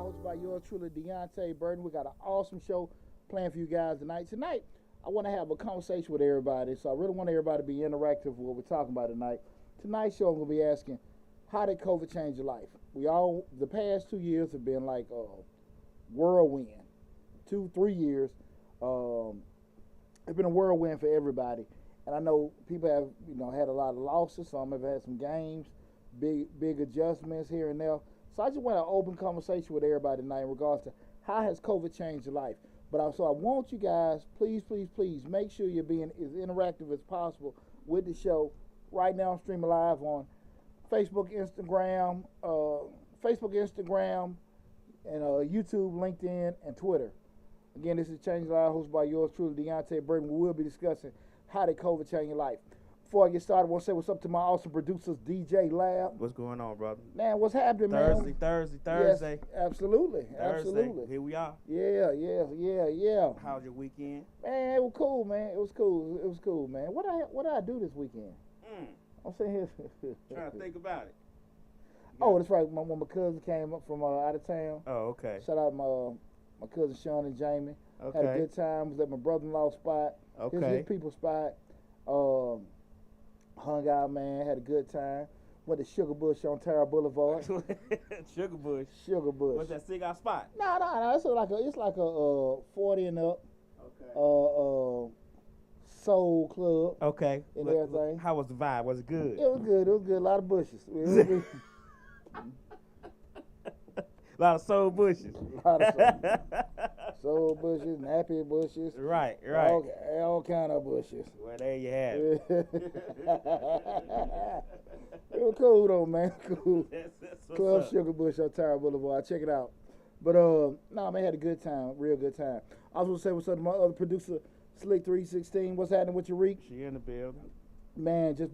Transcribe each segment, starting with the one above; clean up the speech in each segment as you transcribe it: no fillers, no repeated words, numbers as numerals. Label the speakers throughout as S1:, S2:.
S1: hosted by yours truly, Deonte Burden. We got an awesome show planned for you guys tonight. Tonight, I want to have a conversation with everybody, so I really want everybody to be interactive with what we're talking about tonight. Tonight's show, I'm going to be asking, how did COVID change your life? The past 2 years have been like a whirlwind. 2-3 years, it's been a whirlwind for everybody. And I know people have, had a lot of losses. Some have had some games, big adjustments here and there. So I just want an open conversation with everybody tonight in regards to how has COVID changed your life. But I want you guys, please make sure you're being as interactive as possible with the show. Right now I'm streaming live on Facebook, Instagram, and YouTube, LinkedIn, and Twitter. Again, this is Change Live, hosted by yours truly, Deonte Burden. We will be discussing how did COVID change your life. Before I get started, I want to say what's up to my awesome producers, DJ Lab.
S2: What's going on, brother?
S1: Man, what's happening, man?
S2: Thursday.
S1: Yes, absolutely.
S2: Here we are.
S1: Yeah.
S2: How's your weekend?
S1: Man, it was cool, man. It was cool, man. What did I do this weekend? I'm sitting here
S2: trying to think about it.
S1: Oh, that's right. When my cousin came up from out of town.
S2: Oh, okay.
S1: Shout out my cousin Sean and Jamie.
S2: Okay.
S1: Had a good time. Was at my brother-in-law spot.
S2: Okay.
S1: His people spot. Hung out, man. Had a good time. Went to Sugar Bush on Tara Boulevard.
S2: Sugar Bush.
S1: What's
S2: that cigar spot?
S1: No. It's like a 40 and up.
S2: Okay.
S1: Soul club.
S2: Okay.
S1: And everything.
S2: How was the vibe? Was it good?
S1: It was good. A lot of bushes.
S2: A lot of soul bushes.
S1: Soul bushes, nappy bushes.
S2: Right.
S1: All kind of bushes.
S2: Well, there you have it.
S1: It was cool though, man. Cool.
S2: That's
S1: Club
S2: up.
S1: Sugar Bush on Tower Boulevard. Check it out. But man, had a good time, real good time. I was gonna say what's up to my other producer, Slick 316. What's happening with your Reek?
S2: She in the building.
S1: Man, had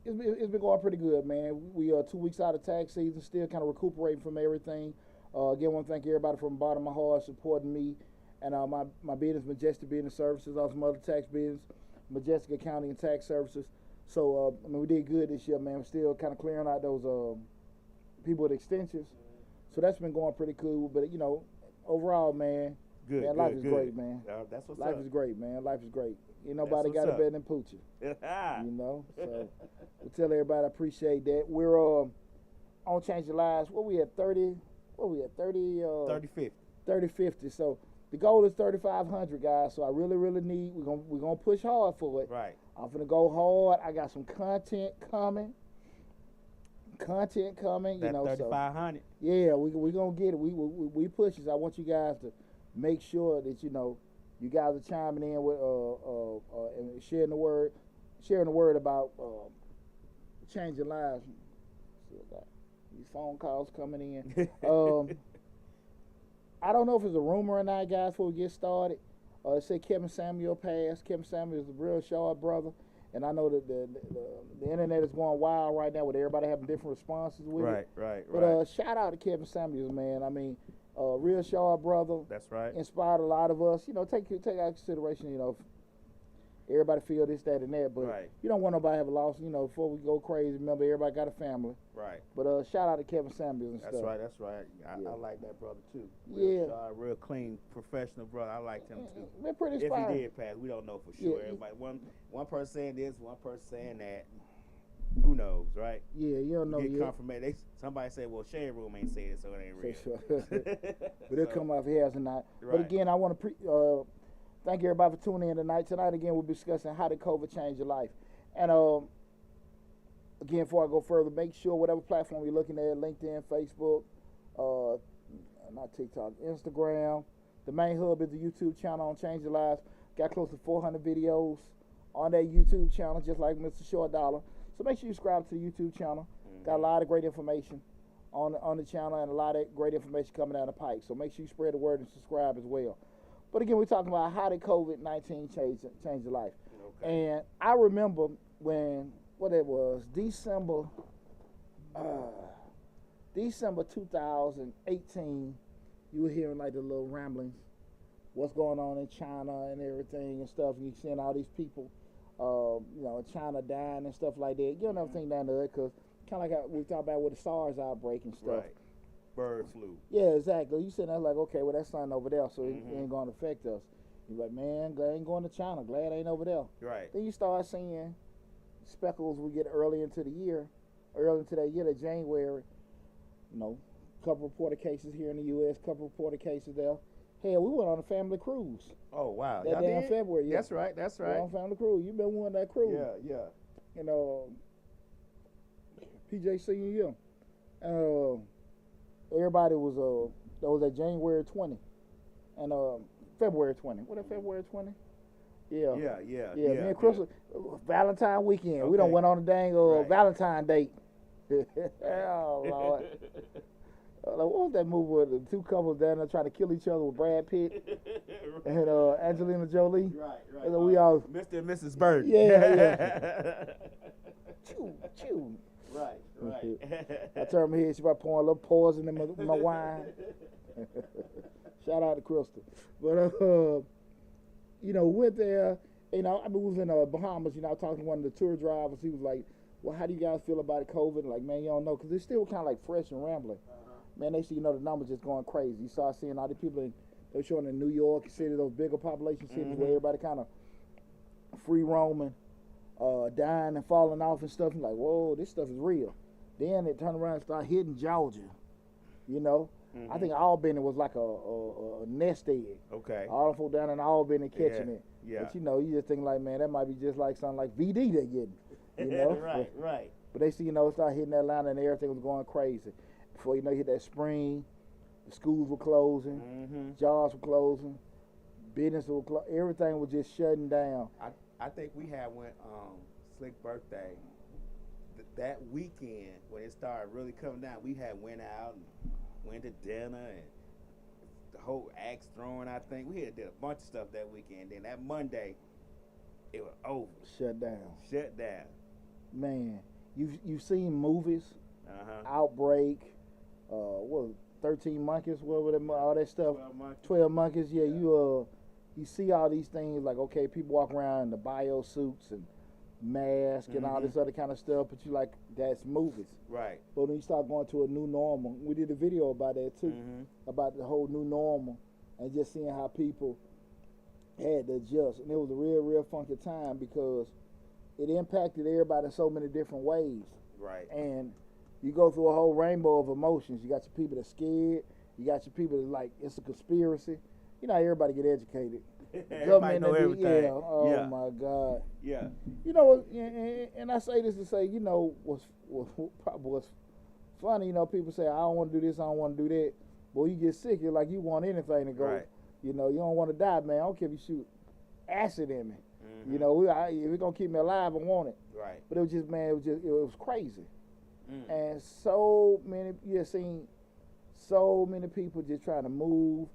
S1: it's been going pretty good, man. We are 2 weeks out of tax season, still kind of recuperating from everything. Again, I want to thank everybody from the bottom of my heart supporting me and my business, Majestic Business Services, also some other tax business, Majestic Accounting and Tax Services. So, we did good this year, man. We're still kind of clearing out those people with extensions. So that's been going pretty cool. But, overall, man, life is great, man.
S2: That's what's
S1: life
S2: up.
S1: is great, man. Life is great. Ain't nobody
S2: That's
S1: got it
S2: what's
S1: better than Poochie. So we tell everybody I appreciate that. We're on Change Your Lives. What we at 30? 30-50. So the goal is 3,500, guys. So I really need. We're gonna push hard for it.
S2: Right.
S1: I'm gonna go hard. I got some content coming.
S2: That 3,500.
S1: Yeah, we gonna get it. We push it. So I want you guys to make sure that you guys are chiming in with and sharing the word about changing lives. Still got these phone calls coming in. I don't know if it's a rumor or not, guys. Before we get started, it said Kevin Samuel passed. Kevin Samuel is a real sharp brother, and I know that the internet is going wild right now with everybody having different responses with it.
S2: Right.
S1: But shout out to Kevin Samuels, man. I mean, real sharp brother.
S2: That's right.
S1: Inspired a lot of us. Take out consideration. Everybody feel this, that, and that, but
S2: right.
S1: You don't want nobody to have a loss. Before we go crazy, remember everybody got a family.
S2: Right.
S1: But shout out to Kevin Samuels and
S2: That's
S1: stuff.
S2: That's right. I like that brother too. Real clean, professional brother. I liked him too.
S1: They're pretty inspiring.
S2: If he did pass, we don't know for sure. Everybody, one person saying this, one person saying that. Who knows, right?
S1: Yeah, you don't know
S2: Get
S1: yet.
S2: confirmation. Somebody said, "Well, Shade Room ain't saying it, so it ain't real."
S1: But it'll come off he has or not.
S2: Right.
S1: But again, I want to thank everybody for tuning in tonight. Tonight, again, we'll be discussing how did COVID change your life. And again, before I go further, make sure whatever platform you're looking at, LinkedIn, Facebook, not TikTok, Instagram. The main hub is the YouTube channel on Change Your Lives. Got close to 400 videos on that YouTube channel, just like Mr. Short Dollar. So make sure you subscribe to the YouTube channel. Got a lot of great information on the channel and a lot of great information coming down the pike. So make sure you spread the word and subscribe as well. But again, we're talking about how did COVID-19 change your life.
S2: Okay.
S1: And I remember what it was, December 2018, you were hearing like the little ramblings, what's going on in China and everything and stuff. And you seeing all these people, China dying and stuff like that. You don't ever think down to it because kind of like how we talked about with the SARS outbreak and stuff.
S2: Right. bird flu.
S1: Yeah, exactly. You sitting there like, okay, well that's something over there, so it
S2: Mm-hmm.
S1: ain't gonna affect us. You're like, man, glad I ain't going to China. Glad I ain't over there.
S2: Right.
S1: Then you start seeing speckles we get early into the year, early into that year, that January. You know, couple reported cases here in the U.S., couple reported cases there. Hell, we went on a family cruise.
S2: Oh wow.
S1: That
S2: Y'all
S1: damn
S2: did?
S1: February. Yeah.
S2: That's right. That's
S1: We
S2: right.
S1: on family cruise. You been on that cruise?
S2: Yeah.
S1: You know, PJ senior year. Everybody was that was at January 20 and February 20. What that February 20? Yeah.
S2: Yeah.
S1: Me and Crystal, Valentine weekend.
S2: Okay.
S1: We done went on a dang
S2: Right.
S1: Valentine date. Oh Lord. What was that movie where the two couples down there trying to kill each other with Brad Pitt and Angelina Jolie?
S2: Right.
S1: And then we all,
S2: Mr. and Mrs. Burden.
S1: Yeah. chew.
S2: Right.
S1: I turned my head, she about pouring a little poison in my wine. Shout out to Crystal. But you know, went there. You know, I was in Bahamas. You know, I was talking to one of the tour drivers. He was like, "Well, how do you guys feel about it, COVID?" Like, man, you don't know, because it's still kind of like fresh and rambling. Man, they see, you know, the numbers just going crazy. You start seeing all the people they were showing in New York City, those bigger population cities where everybody kind of free roaming, dying and falling off and stuff. And like, whoa, this stuff is real. Then they turn around and start hitting Georgia. You know, I think Albany was like a nest egg.
S2: Okay.
S1: All the folk down in Albany catching it.
S2: Yeah.
S1: But you know, you just think like, man, that might be just like something like VD they getting. You know.
S2: Right.
S1: But they see, you know, start hitting Atlanta and everything was going crazy. Before you know, you hit that spring, the schools were closing, jobs were closing, business were closing, everything was just shutting down.
S2: I think we had when Slick birthday, that weekend when it started really coming down, we had went out and went to dinner and the whole axe throwing. I think we had did a bunch of stuff that weekend. Then that Monday, it was over.
S1: Shut down. Man, you've seen movies, Outbreak, what 13 Monkeys, whatever, all that stuff. 12 Monkeys. Yeah, you see all these things like, okay, people walk around in the bio suits and masks and all this other kind of stuff, but you like, that's movies.
S2: Right.
S1: But when you start going to a new normal, we did a video about that too, about the whole new normal and just seeing how people had to adjust. And it was a real funky time because it impacted everybody in so many different ways.
S2: Right.
S1: And you go through a whole rainbow of emotions. You got your people that's scared. You got your people that like, it's a conspiracy. You know, everybody get educated.
S2: Everybody know everything.
S1: Yeah. Oh my God.
S2: Yeah.
S1: You know, and I say this to say, you know, what's funny, you know, people say, I don't want to do this, I don't want to do that. Boy, you get sick, you're like, you want anything to go.
S2: Right.
S1: You know, you don't want to die, man. I don't care if you shoot acid in me. You know, if it's going to keep me alive, I want it.
S2: Right.
S1: But it was just, man, it was crazy. And so many, you have seen so many people just trying to move.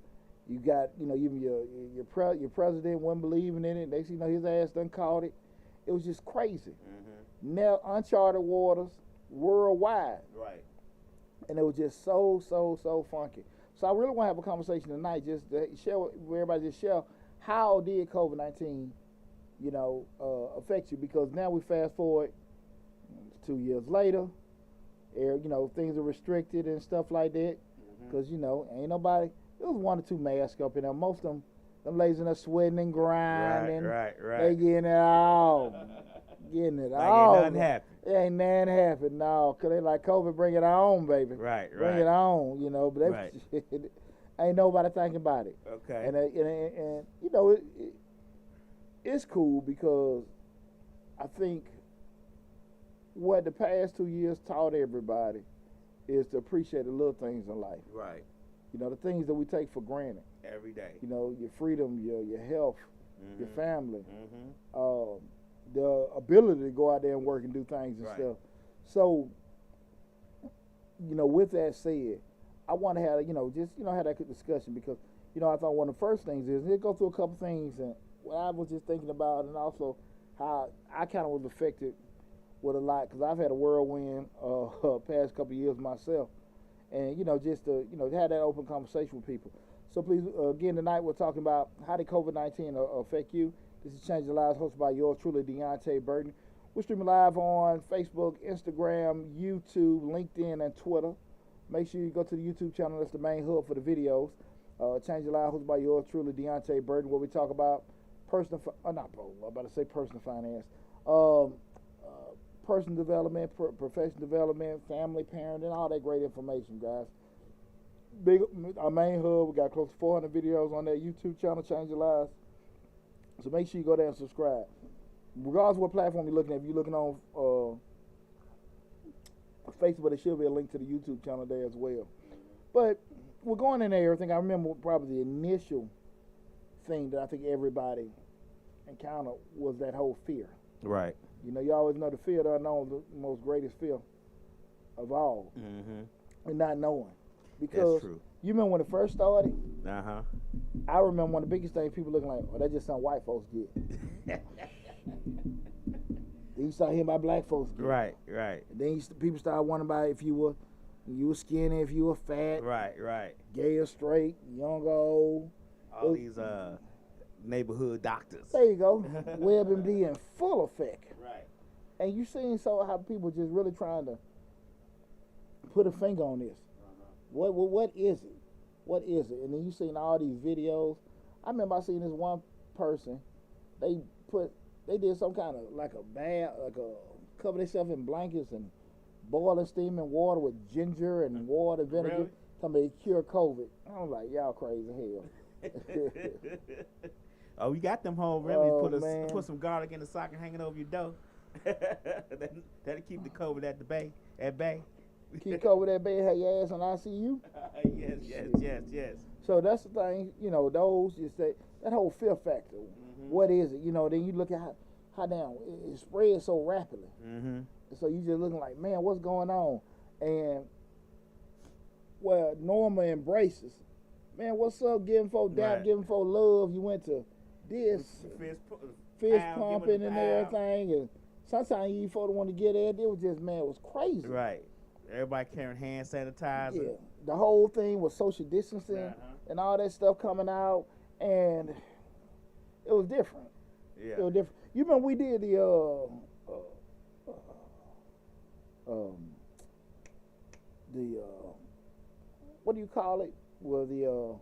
S1: You got, you know, even your president wasn't believing in it. Next thing you know, his ass done caught it. It was just crazy. Now, uncharted waters worldwide.
S2: Right.
S1: And it was just so funky. So I really want to have a conversation tonight, just to share with everybody, just share how did COVID-19, you know, affect you? Because now we fast forward 2 years later, you know, things are restricted and stuff like that. Because, you know, ain't nobody. It was 1 or 2 masks up in there. Most of them ladies in there sweating and grinding.
S2: Right.
S1: They getting it all. Getting it
S2: like
S1: all.
S2: Ain't nothing happened.
S1: It ain't nothing happened, no. Because they like, COVID, bring it on, baby.
S2: Right.
S1: Bring it on, you know. But they, ain't nobody thinking about it.
S2: Okay.
S1: And you know, it's cool because I think what the past 2 years taught everybody is to appreciate the little things in life.
S2: Right.
S1: You know, the things that we take for granted.
S2: Every day.
S1: You know, your freedom, your health, your family, the ability to go out there and work and do things and stuff. So, you know, with that said, I want to have, you know, just, you know, have that discussion because, you know, I thought one of the first things is, let's go through a couple things and what I was just thinking about and also how I kind of was affected with a lot because I've had a whirlwind past couple of years myself. And, you know, just to, you know, have that open conversation with people. So please, again, tonight we're talking about how did COVID-19 affect you. This is Change the Lives, hosted by yours truly, Deonte Burden. We're streaming live on Facebook, Instagram, YouTube, LinkedIn, and Twitter. Make sure you go to the YouTube channel. That's the main hub for the videos. Change Your Life, hosted by yours truly, Deonte Burden, where we talk about personal finance, personal development, professional development, family, parenting, all that great information, guys. Our main hub, we got close to 400 videos on that YouTube channel, Change Your Lives. So make sure you go there and subscribe. Regardless of what platform you're looking at, if you're looking on Facebook, there should be a link to the YouTube channel there as well. But we're going in there, everything. I remember probably the initial thing that I think everybody encountered was that whole fear.
S2: Right.
S1: You know, you always know the fear of the unknown, the most greatest fear of all.
S2: Mm-hmm.
S1: And not knowing. Because
S2: that's true.
S1: You remember when it first started?
S2: Uh-huh.
S1: I remember one of the biggest things people looking like, oh, that's just something white folks get. Then you start hearing about black folks get.
S2: Right.
S1: Then people start wondering about if you were skinny, if you were fat.
S2: Right.
S1: Gay or straight, young or old.
S2: All these neighborhood doctors.
S1: There you go. WebMD in full effect.
S2: Right.
S1: And you seen how people just really trying to put a finger on this. What is it? What is it? And then you seen all these videos. I remember I seen this one person. They did some kind of like a bath, cover themselves in blankets and boiling steaming water with ginger and water vinegar.
S2: Really?
S1: Talking about cure COVID. I'm like, y'all crazy hell.
S2: Oh, we got them home remedies.
S1: Oh,
S2: put some garlic in the sock and hang it over your door. That'll keep the COVID at bay.
S1: Keep COVID at bay, have your ass on ICU.
S2: Yes.
S1: So that's the thing, you know, those is that whole fear factor. Mm-hmm. What is it? You know, then you look at how down it spreads so rapidly.
S2: Mm-hmm.
S1: So you just looking like, man, what's going on? And well, Norma embraces. Man, what's up? Giving folk dap,
S2: right.
S1: giving folk love. You went to this fist pumping and everything, and sometimes you folk want to get at it. It was just, man, it was crazy.
S2: Right. Everybody carrying hand sanitizer.
S1: Yeah. The whole thing was social distancing and all that stuff coming out, and it was different.
S2: Yeah.
S1: It was different. You remember we did the what do you call it? Well, the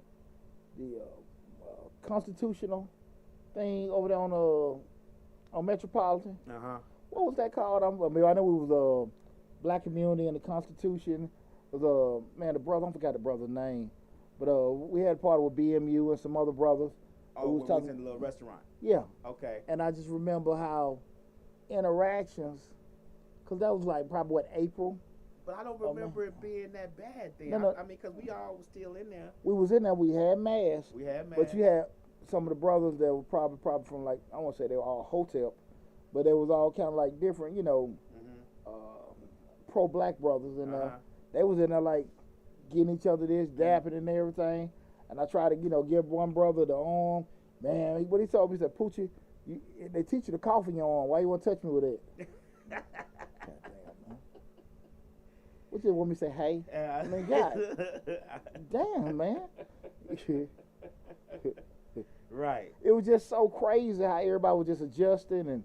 S1: constitutional thing over there on Metropolitan. What was that called? I know it was Black community and the Constitution. It was the brother. I forgot the brother's name, but we had part with BMU and some other brothers.
S2: Oh, we was in the little restaurant.
S1: Yeah.
S2: Okay.
S1: And I just remember how interactions, because that was like probably what, April.
S2: But I don't remember it being that bad then.
S1: No.
S2: I mean, because we all was still in there.
S1: We was in there. We had masks. But you had some of the brothers that were probably from, like, I won't say they were all hotel, but they was all kind of like different, you know, pro-black brothers. And they was in there like getting each other this, dapping and everything. And I tried to, you know, give one brother the arm. Man, what he told me, he said, Poochie, they teach you to cough in your arm. Why you want to touch me with that? What you want me to say, hey? I mean, God, damn, man.
S2: Right.
S1: It was just so crazy how everybody was just adjusting and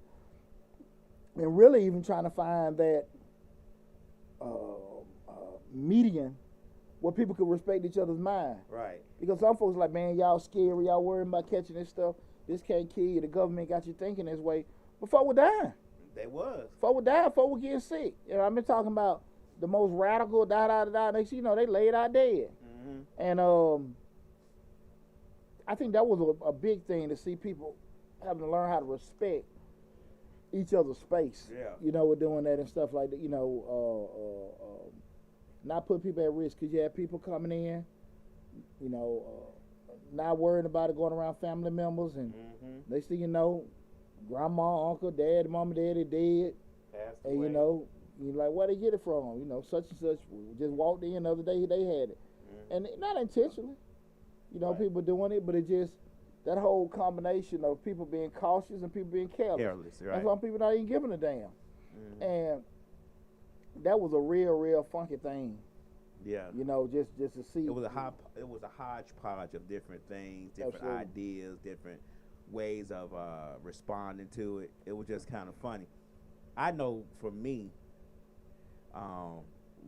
S1: really even trying to find that median where people could respect each other's mind.
S2: Right.
S1: Because some folks like, man, y'all scary, y'all worrying about catching this stuff. This can't kill you. The government got you thinking this way. But folk were dying.
S2: They was.
S1: Folk were dying. Folk were getting sick. You know, I've been talking about the most radical, next you know, they laid out dead. And I think that was a big thing to see people having to learn how to respect each other's space.
S2: Yeah.
S1: You know, we're doing that and stuff like that. You know, not put people at risk, because you have people coming in, you know, not worrying about it, going around family members, and next thing you know, grandma, uncle, dad, mama, daddy dead.
S2: Passed
S1: and
S2: away.
S1: you know, you're like, where they get it from? You know, such and such just walked in the other day, they had it. And not intentionally, you know, people doing it, but it just, that whole combination of people being cautious and people being careless.
S2: Right.
S1: And some people not even giving a damn. And that was a real funky thing.
S2: Yeah.
S1: You know, just to see.
S2: It was a hodgepodge of different things, different ideas, different ways of responding to it. It was just kind of funny. I know for me,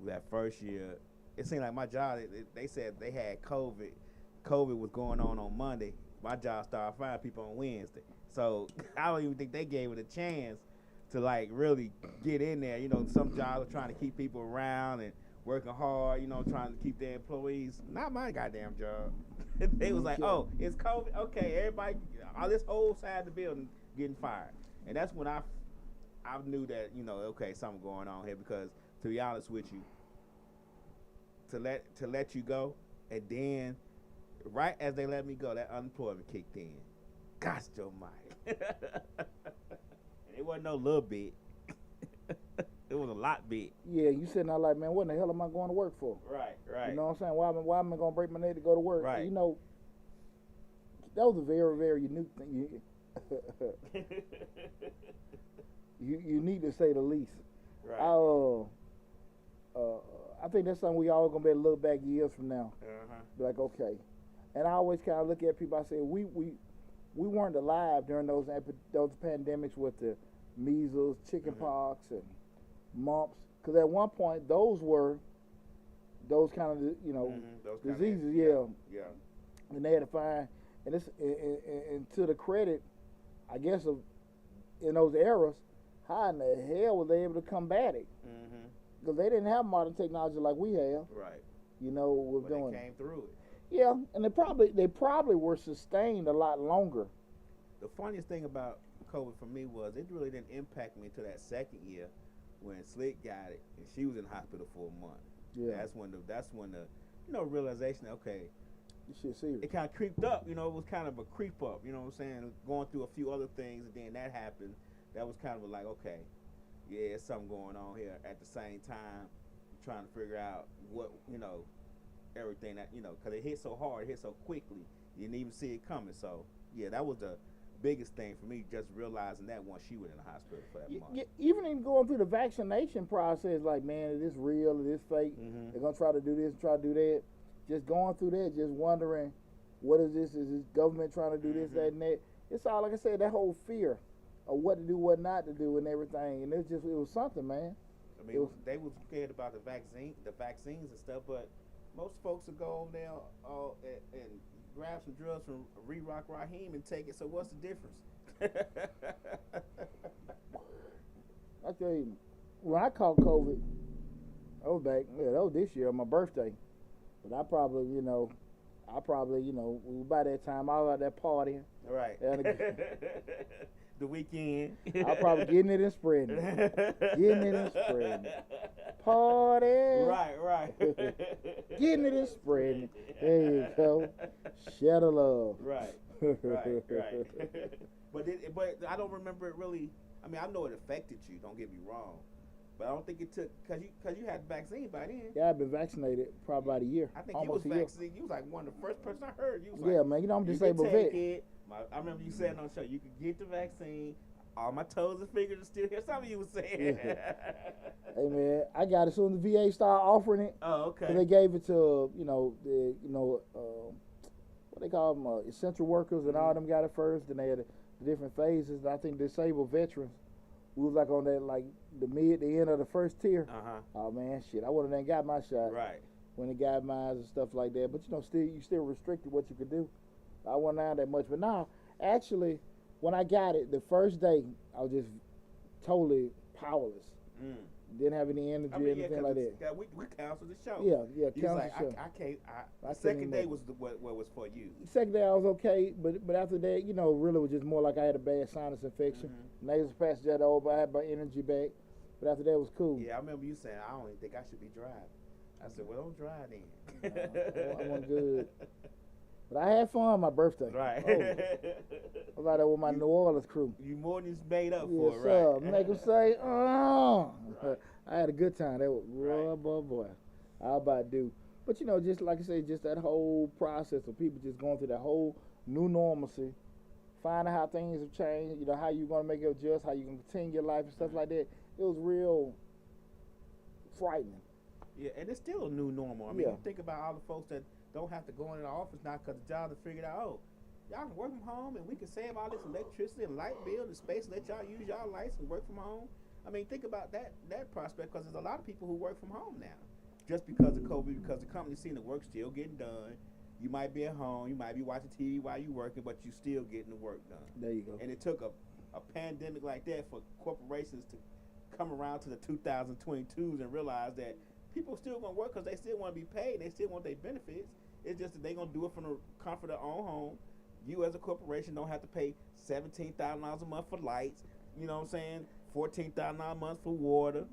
S2: that first year, it seemed like my job. They said they had COVID. COVID was going on Monday. My job started finding people on Wednesday. So I don't even think they gave it a chance to like really get in there. You know, some jobs are trying to keep people around and working hard. You know, trying to keep their employees. Not my goddamn job. They was like, oh, it's COVID. Okay, everybody, all this whole side of the building getting fired. And that's when I knew that, you know, okay, something going on here, because to be honest with you, to let you go, and then right as they let me go, that unemployment kicked in. Gosh almighty. It wasn't no little bit. It was a lot bit.
S1: Yeah, you sitting there like, man, what in the hell am I going to work for?
S2: Right.
S1: You know what I'm saying? Why am I going to break my neck to go to work?
S2: Right.
S1: You know, that was a very, very unique thing. Unique to say the least.
S2: Right.
S1: I think that's something we all gonna be able to look back years from now. Be like, okay. And I always kind of look at people. I say we weren't alive during those pandemics with the measles, chickenpox, and mumps. Because at one point, those were those kind of diseases.
S2: Yeah.
S1: And they had to find, and to the credit, I guess, of in those eras, how in the hell were they able to combat it? Because they didn't have modern technology like we have.
S2: Right.
S1: You know, we're doing.
S2: They came through it.
S1: Yeah, and they probably were sustained a lot longer.
S2: The funniest thing about COVID for me was it really didn't impact me until that second year when Slick got it and she was in the hospital for a month.
S1: Yeah.
S2: That's when the realization, okay,
S1: this shit serious.
S2: It kind of creeped up, you know, it was kind of a creep up, you know what I'm saying, going through a few other things, and then that happened. That was kind of like, okay, yeah, there's something going on here. At the same time, trying to figure out what, you know, everything that, you know, because it hit so hard, it hit so quickly, you didn't even see it coming. So, yeah, that was the biggest thing for me, just realizing that once she was in the hospital for that month.
S1: Even in going through the vaccination process, like, man, is this real, is this fake? They're going to try to do this, try to do that. Just going through that, just wondering, what is this? Is this government trying to do this, that, and that? It's all, like I said, that whole fear of what to do, what not to do, and everything. And it was something, man.
S2: I mean, they was scared about the vaccines and stuff, but most folks will go over there and grab some drugs from Rock Raheem and take it. So what's the difference?
S1: I tell you, when I caught COVID, that was this year on my birthday. But I probably, by that time, I was at that party.
S2: Right. The weekend.
S1: I was probably getting it and spreading it. Party.
S2: Right.
S1: Getting it and spreading it. There you go. Share the love.
S2: Right. But I don't remember it really. I mean, I know it affected you. Don't get me wrong. But I don't think it took, because you had the vaccine by then.
S1: Yeah, I've been vaccinated probably about a year.
S2: I think you was vaccinated. You was like one of the first person I heard. You was
S1: yeah, man, I'm disabled vet.
S2: I remember you saying on the show, you could get the vaccine. All my toes and fingers are still here. Something you was saying.
S1: Yeah. Hey, man, I got it as soon as the VA started offering it.
S2: Oh, okay.
S1: So they gave it to, what they call them, essential workers, and all them got it first. Then they had the different phases. And I think disabled veterans, we was like on that, like the end of the first tier. Oh man, shit, I wouldn't have got my shot.
S2: Right.
S1: When it got mine and stuff like that, but you still restricted what you could do. I wasn't out that much, but now, actually, when I got it the first day, I was just totally powerless. Didn't have any energy or anything like that.
S2: Yeah, we canceled the show.
S1: Yeah, canceled
S2: the show. I can't. The second day was what was for you.
S1: The second day I was okay, but after that, really was just more like I had a bad sinus infection. Nasal passage got over. I had my energy back, but after that it was cool.
S2: Yeah, I remember you saying, I don't even think I should be driving. I said, well, don't drive then.
S1: I wasn't good. But I had fun on my birthday.
S2: Right.
S1: I was out there with my New Orleans crew.
S2: You more than made up
S1: for
S2: it, right?
S1: Sir. Make them say, oh.
S2: Right.
S1: I had a good time. That was, boy. How about do? But, just like I said, just that whole process of people just going through that whole new normalcy, finding how things have changed, how you're going to make it adjust, how you can continue your life and stuff like that. It was real frightening.
S2: Yeah, and it's still a new normal. I mean, you think about all the folks that don't have to go into the office now because the job has figured out, y'all can work from home and we can save all this electricity and light bill and space, let y'all use y'all lights and work from home. I mean, think about that prospect, because there's a lot of people who work from home now. just because of COVID, because the company's seeing the work still getting done. You might be at home, you might be watching TV while you're working, but you still getting the work done.
S1: There you go.
S2: And it took a pandemic like that for corporations to come around to the 2022s and realize that people still gonna work because they still want to be paid. They still want their benefits. It's just that they gonna do it from the comfort of their own home. You as a corporation don't have to pay $17,000 a month for lights. You know what I'm saying? $14,000 a month for water.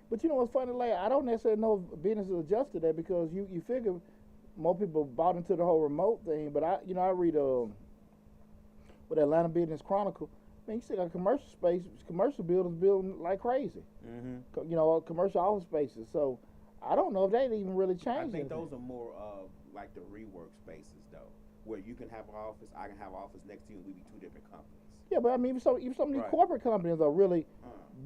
S1: But you know what's funny, like I don't necessarily know if businesses adjust to that because you figure more people bought into the whole remote thing. But I read with Atlanta Business Chronicle. Man, you still got commercial space, commercial buildings building like crazy.
S2: Mm-hmm.
S1: You know, commercial office spaces. So I don't know if they even really changed.
S2: I think
S1: anything.
S2: those are more of like the rework spaces though, where you can have an office, I can have an office next to you, and we be two different companies.
S1: Yeah, but I mean, even some of these
S2: Right.
S1: corporate companies are really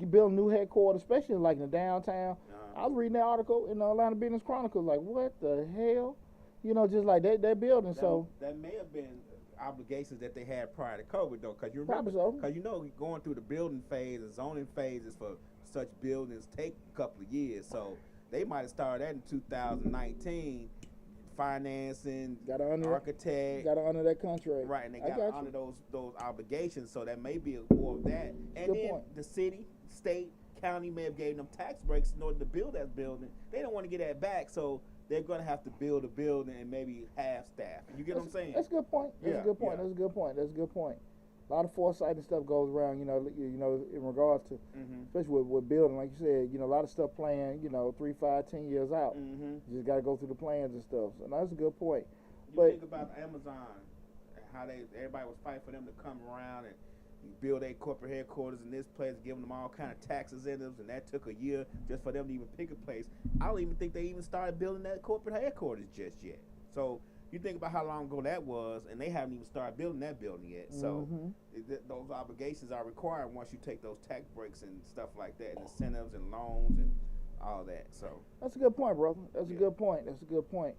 S1: building new headquarters, especially like in the downtown. I was reading that article in the Atlanta Business Chronicle, like, what the hell? You know, just like they're building.
S2: That may have been obligations that they had prior to COVID though, because you remember,
S1: Probably so.
S2: because you know going through the building phase and zoning phases for such buildings take a couple of years, so they might have started that in 2019, financing, architect,
S1: got to honor that contract,
S2: right? And they got to honor those obligations, so that may be more of that. And then the city, state, county may have gave them tax breaks in order to build that building. They don't want to get that back, so they're going to have to build a building and maybe half staff. You get what I'm saying?
S1: That's a good point. That's a good point. That's a good point. That's a good point. A lot of foresight and stuff goes around, you know, in regards to, especially with building, like you said, you know, a lot of stuff planned, you know, 3, 5, 10 years out. You just got to go through the plans and stuff. So that's a good point.
S2: You think about Amazon and how everybody was fighting for them to come around and build a corporate headquarters in this place, giving them all kind of tax incentives, and that took a year just for them to even pick a place. I don't even think they even started building that corporate headquarters just yet. So you think about how long ago that was, and they haven't even started building that building yet. So those obligations are required once you take those tax breaks and stuff like that, and incentives and loans and all that. So
S1: that's a good point, brother. That's a good point. That's a good point.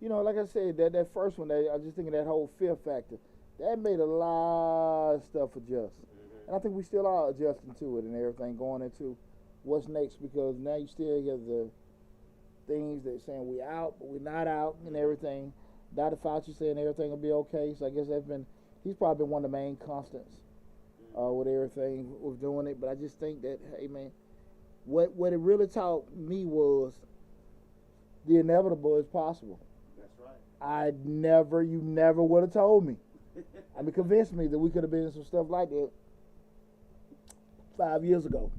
S1: You know, like I said, that first one, I was just thinking that whole fear factor. That made a lot of stuff adjust. And I think we still are adjusting to it and everything going into what's next, because now you still get the things that saying we out, but we're not out and everything. Dr. Fauci saying everything will be okay. So I guess he's probably been one of the main constants with everything with doing it. But I just think that, hey, man, what it really taught me was the inevitable is possible.
S2: That's right.
S1: You never would have told me. I mean, convinced me that we could have been in some stuff like that 5 years ago.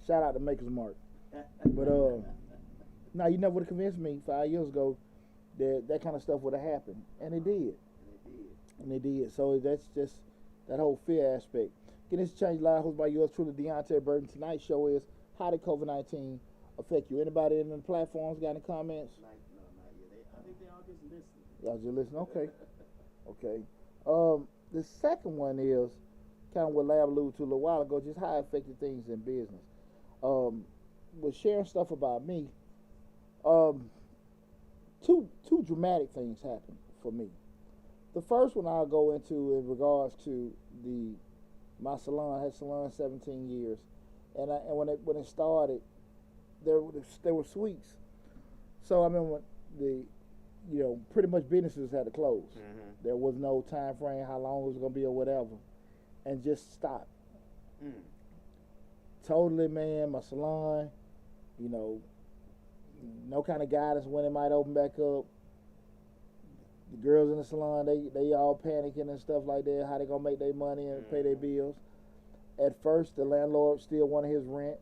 S1: Shout out to Maker's Mark. But no, you never would have convinced me 5 years ago that kind of stuff would have happened, and it did. And it did. So that's just that whole fear aspect. Again, this is Change Live, hosted by yours truly, Deonte Burden. Tonight's show is how did COVID-19 affect you? Anybody in the platforms got any comments?
S2: No, not yet. I think they all just listening.
S1: Y'all just listen. Okay. Okay. The second one is kind of what Lab alluded to a little while ago, just how it affected things in business. Was sharing stuff about me. Two dramatic things happened for me. The first one I'll go into in regards to my salon. I had a salon 17 years, and when it started, there were suites. So I remember pretty much businesses had to close. There was no time frame how long it was gonna be or whatever, and just stopped. Totally, man. My salon, no kind of guidance when it might open back up. The girls in the salon, they all panicking and stuff like that. How they gonna make their money and pay their bills? At first, the landlord still wanted his rent,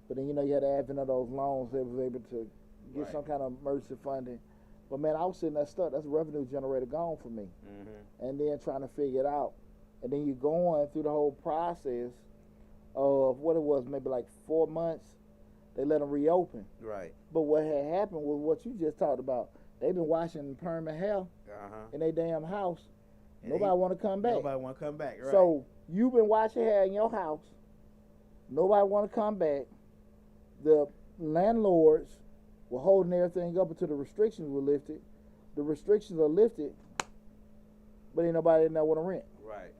S1: but then you had the advent of those loans. They was able to get some kind of emergency funding. But man, I was sitting there stuck. That's a revenue generator gone for me. And then trying to figure it out. And then you're going through the whole process of what it was, maybe like 4 months. They let them reopen.
S2: Right.
S1: But what had happened was what you just talked about. They've been washing permanent hair in their damn house. And nobody want to come back.
S2: Nobody want to come back, right.
S1: So you've been washing hair in your house. Nobody want to come back. The landlords were holding everything up until the restrictions were lifted. The restrictions are lifted, but ain't nobody in there want to rent.
S2: Right.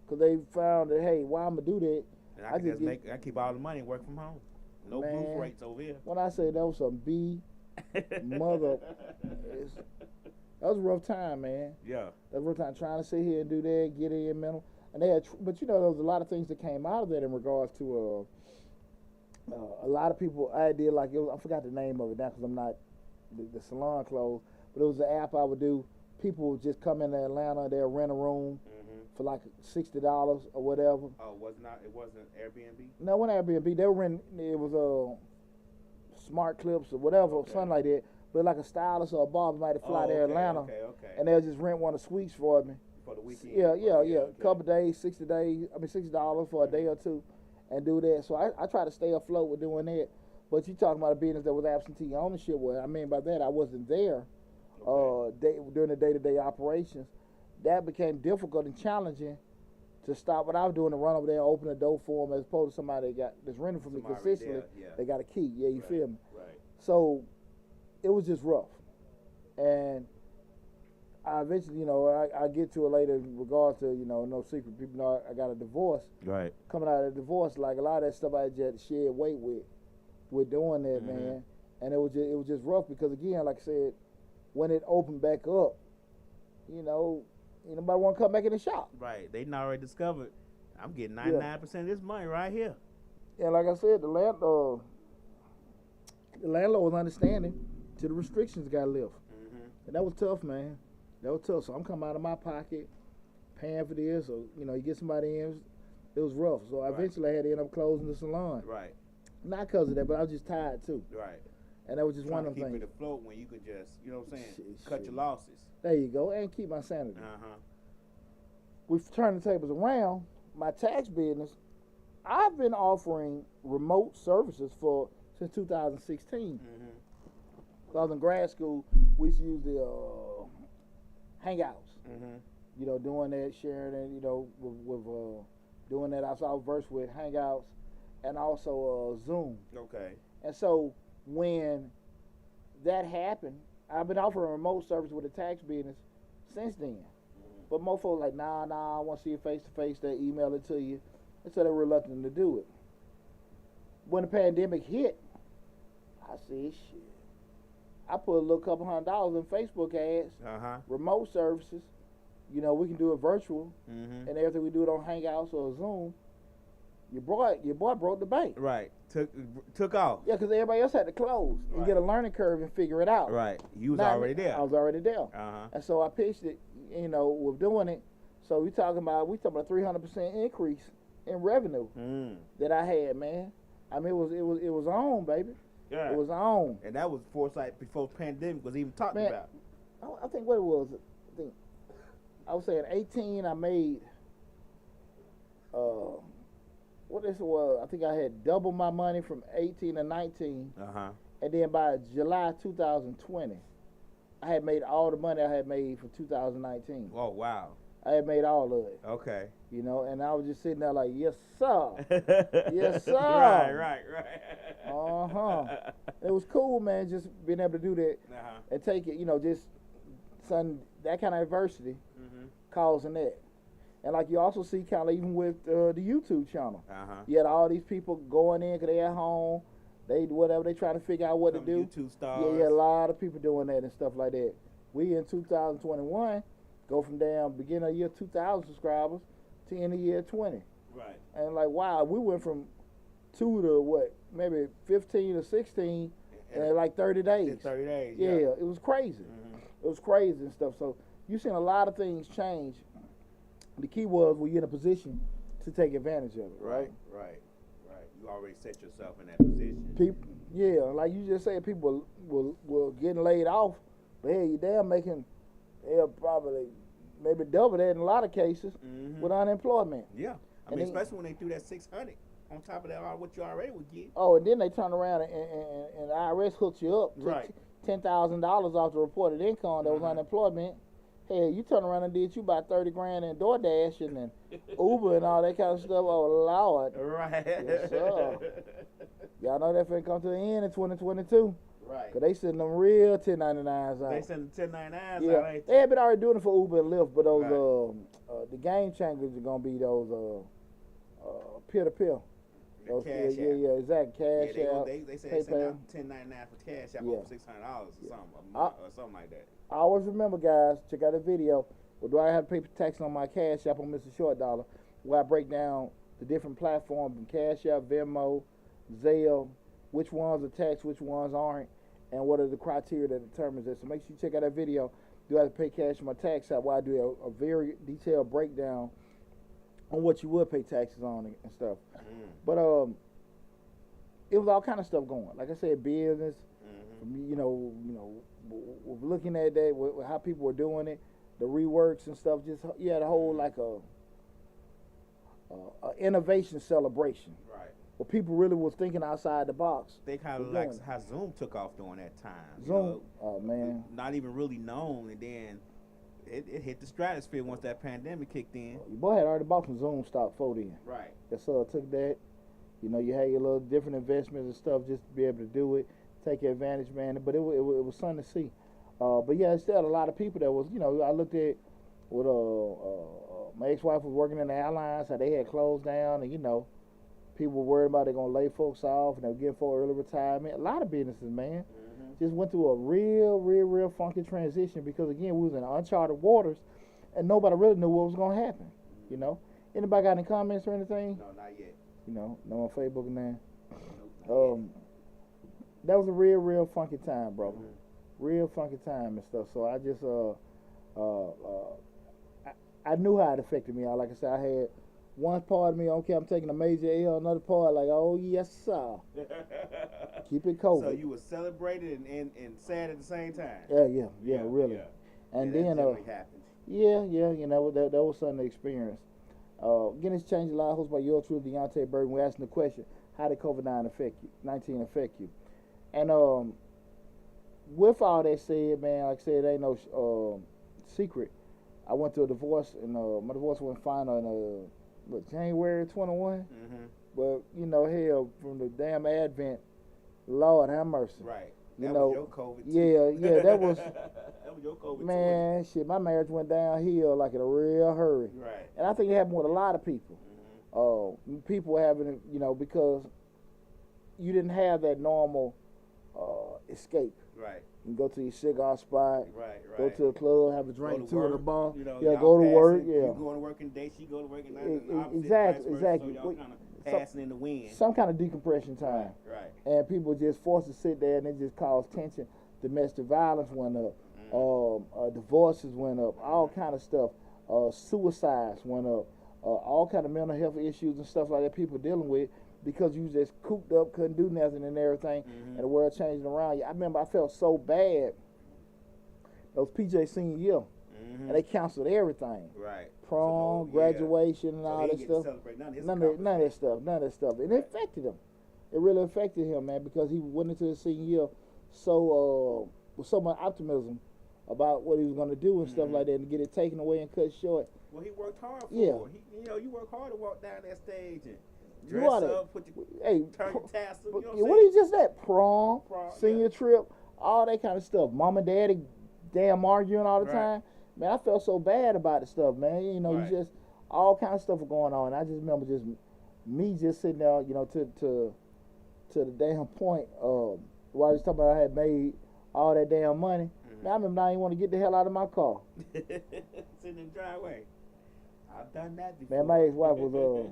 S1: Because they found that, hey, why I'm going to do that?
S2: And I keep all the money and work from home. No booth rates over here.
S1: When I say that was some BS. Mother, that was a rough time, man.
S2: Yeah.
S1: That was a rough time trying to sit here and do that, get in mental. And they had, but there was a lot of things that came out of that in regards to a lot of people. I did like I forgot the name of it now because I'm not the salon closed, but it was an app I would do. People would just come into Atlanta, they'll rent a room for like $60 or whatever.
S2: Oh, it wasn't Airbnb?
S1: No, it wasn't Airbnb. They were renting. It was Smart Clips or whatever, something like that. But like a stylist or a barber might fly to Atlanta, and they'll just rent one of the suites for me.
S2: For the weekend.
S1: Yeah. A couple days, $60 for a day or two, and do that. So I try to stay afloat with doing that. But you talking about a business that was absentee ownership. What I mean by that, I wasn't there during the day-to-day operations. That became difficult and challenging to stop what I was doing to run over there and open the door for them as opposed to somebody that's renting for me consistently. They got a key. Yeah, you feel me?
S2: Right.
S1: So it was just rough. And I eventually, I get to it later in regards to, no secret. People know I got a divorce.
S2: Right.
S1: Coming out of the divorce, like a lot of that stuff I had to shed weight with doing that, man. And it was just rough because, again, like I said, when it opened back up, nobody want to come back in the shop.
S2: Right. They not already discovered I'm getting 99% of this money right here.
S1: And like I said, the landlord was understanding to the restrictions got lifted. And that was tough, man. That was tough. So I'm coming out of my pocket, paying for this, or you get somebody in. It was rough. So eventually I had to end up closing the salon.
S2: Right.
S1: Not because of that, but I was just tired too.
S2: Right.
S1: And that was just one of them things.
S2: Keep it afloat when you could just, what I'm saying, cut your losses.
S1: There you go, and keep my sanity. We've turned the tables around. My tax business, I've been offering remote services since 2016. I was in grad school. We used to use the Hangouts. Doing that, sharing it. With doing that. I was versed with Hangouts and also Zoom. Okay. And so when that happened, I've been offering remote service with the tax business since then. But most folks like, nah, I want to see you face to face. They email it to you, and so they're reluctant to do it. When the pandemic hit, I said, shit. I put a little couple $100 in Facebook ads, remote services. We can do it virtual, and everything we do it on Hangouts or Zoom. Your boy broke the bank.
S2: Right. Took off.
S1: Yeah, because everybody else had to close and get a learning curve and figure it out.
S2: Right. You was already there.
S1: I was already there. And so I pitched it, with doing it. So we talking about a 300% increase in revenue that I had, man. I mean, it was on, baby. Yeah. It was on.
S2: And that was foresight before pandemic was even talked about.
S1: I think what it was, I was saying 18, I made, what this was, I think I had double my money from 18 to 19. And then by July 2020, I had made all the money I had made for 2019.
S2: Oh, wow.
S1: I had made all of it.
S2: Okay.
S1: And I was just sitting there like, yes, sir. Yes, sir.
S2: Right.
S1: It was cool, man, just being able to do that and take it, just that kind of adversity causing that. And like you also see kind of even with the YouTube channel. You had all these people going in because they at home. They trying to figure out what to do.
S2: YouTube stars.
S1: Yeah, a lot of people doing that and stuff like that. We in 2021 go from beginning of year 2,000 subscribers to end of year 20.
S2: Right.
S1: And like, wow, we went from 2 to maybe 15 or 16 in like 30 days.
S2: In 30 days.
S1: Yeah, it was crazy. It was crazy and stuff. So you've seen a lot of things change. The key was you're in a position to take advantage of it, right?
S2: Right. You already set yourself in that position.
S1: People, like you just said, people were getting laid off, but hey, they're probably maybe double that in a lot of cases with unemployment.
S2: Yeah, especially when they do that 600 on top of that, what you already would get.
S1: Oh, and then they turn around and the IRS hooks you up,
S2: right?
S1: $10,000 off the reported income that was unemployment. Hey, you turn around and did you about 30 grand in DoorDash and Uber and all that kind of stuff. Oh, Lord.
S2: Right.
S1: Yes, sir. Y'all know that finna come to the end in 2022.
S2: Right.
S1: Because they send them real 1099s out.
S2: They send the 1099s
S1: out,
S2: ain't
S1: they had been already doing it for Uber and Lyft, but those the game changers are going to be those peer-to-peer. Oh,
S2: Cash
S1: yeah,
S2: App.
S1: yeah, exactly. Cash App,
S2: They say they send
S1: PayPal.
S2: out $10.99 for Cash App
S1: Yeah.
S2: over $600 or
S1: Yeah.
S2: something,
S1: I,
S2: or something like that.
S1: I always remember, guys, check out the video. Well, do I have to pay tax on my Cash App on Mr. Short Dollar? Where I break down the different platforms from Cash App, Venmo, Zelle, which ones are taxed, which ones aren't, and what are the criteria that determines it. So make sure you check out that video. Do I have to pay cash on my tax app? Where I do a very detailed breakdown on what you would pay taxes on and stuff. But it was all kind of stuff going. Like I said, business. You know, looking at that, with how people were doing it, the reworks and stuff. Just you had a whole like a innovation celebration.
S2: Right.
S1: Where people really was thinking outside the box.
S2: They kind of like how Zoom took off during that time.
S1: Zoom, oh man,
S2: not even really known, and then it hit the stratosphere once that pandemic kicked in.
S1: Your boy had already bought some Zoom stock for then.
S2: Right.
S1: So took that. You know, you had your little different investments and stuff just to be able to do it, take advantage, man. But it was something to see. But yeah, it's still a lot of people that was, you know, I looked at with my ex-wife was working in the airlines, how they had closed down, and you know, people were worried about they're gonna lay folks off and they're getting for early retirement. A lot of businesses, man, just went through a real funky transition because again, we was in uncharted waters, and nobody really knew what was gonna happen. You know, anybody got any comments or anything?
S2: No, not yet.
S1: You know, no on Facebook and that.
S2: Nope,
S1: that was a real funky time, brother. Real funky time and stuff. So I just I knew how it affected me. Like I said, I had one part of me, okay, I'm taking a major L, another part like, oh yes sir. Keep it COVID.
S2: So you were celebrated and sad at the same time.
S1: Yeah, really.
S2: Yeah.
S1: And
S2: that
S1: then
S2: happens.
S1: yeah, you know, that was something to experience. Again, it's changed a lot. Hosted by yours truly, Deonte Burden. We're asking the question: how did COVID-19 affect you? And with all that said, man, like I said, it ain't no secret. I went through a divorce, and my divorce went final in January 21. But you know, hell, from the damn Advent, Lord have mercy.
S2: Right.
S1: You
S2: that
S1: know,
S2: was your COVID too.
S1: Yeah, that was.
S2: That was your COVID.
S1: Man, shit, my marriage went downhill like in a real hurry.
S2: Right.
S1: And I think it happened with a lot of people. People having, you know, because you didn't have that normal escape.
S2: Right.
S1: You can go to your cigar spot.
S2: Right.
S1: Go to a club, have a drink, two at the bar.
S2: You know,
S1: go to work. Yeah.
S2: You going to work in the day, she go to work at night.
S1: Exactly.
S2: So y'all kind of passing in the wind.
S1: Some kind of decompression time.
S2: Right.
S1: And people just forced to sit there, and it just caused tension. Domestic violence went up. Divorces went up. All kind of stuff. Suicides went up. All kind of mental health issues and stuff like that people dealing with because you just cooped up, couldn't do nothing and everything, and the world changing around you. I remember I felt so bad. That was PJ senior year, and they canceled everything.
S2: Right.
S1: Prom, graduation, and all that stuff. None of that stuff. And it affected him. It really affected him, man, because he went into his senior year so with so much optimism about what he was going to do and stuff like that, and get it taken away and cut short.
S2: Well, he worked hard for it. You work hard to walk down that stage and dress up, turn your tassel. You know
S1: what is just that? Prom, senior trip, all that kind of stuff. Mom and daddy damn arguing all the time. Man, I felt so bad about the stuff, man. You know, you just, all kind of stuff was going on. I just remember me sitting there, you know, to the damn point while I was talking about I had made all that damn money. Man, I remember I didn't want to get the hell out of my car.
S2: Sitting in the driveway. I've done that before.
S1: Man, my ex-wife was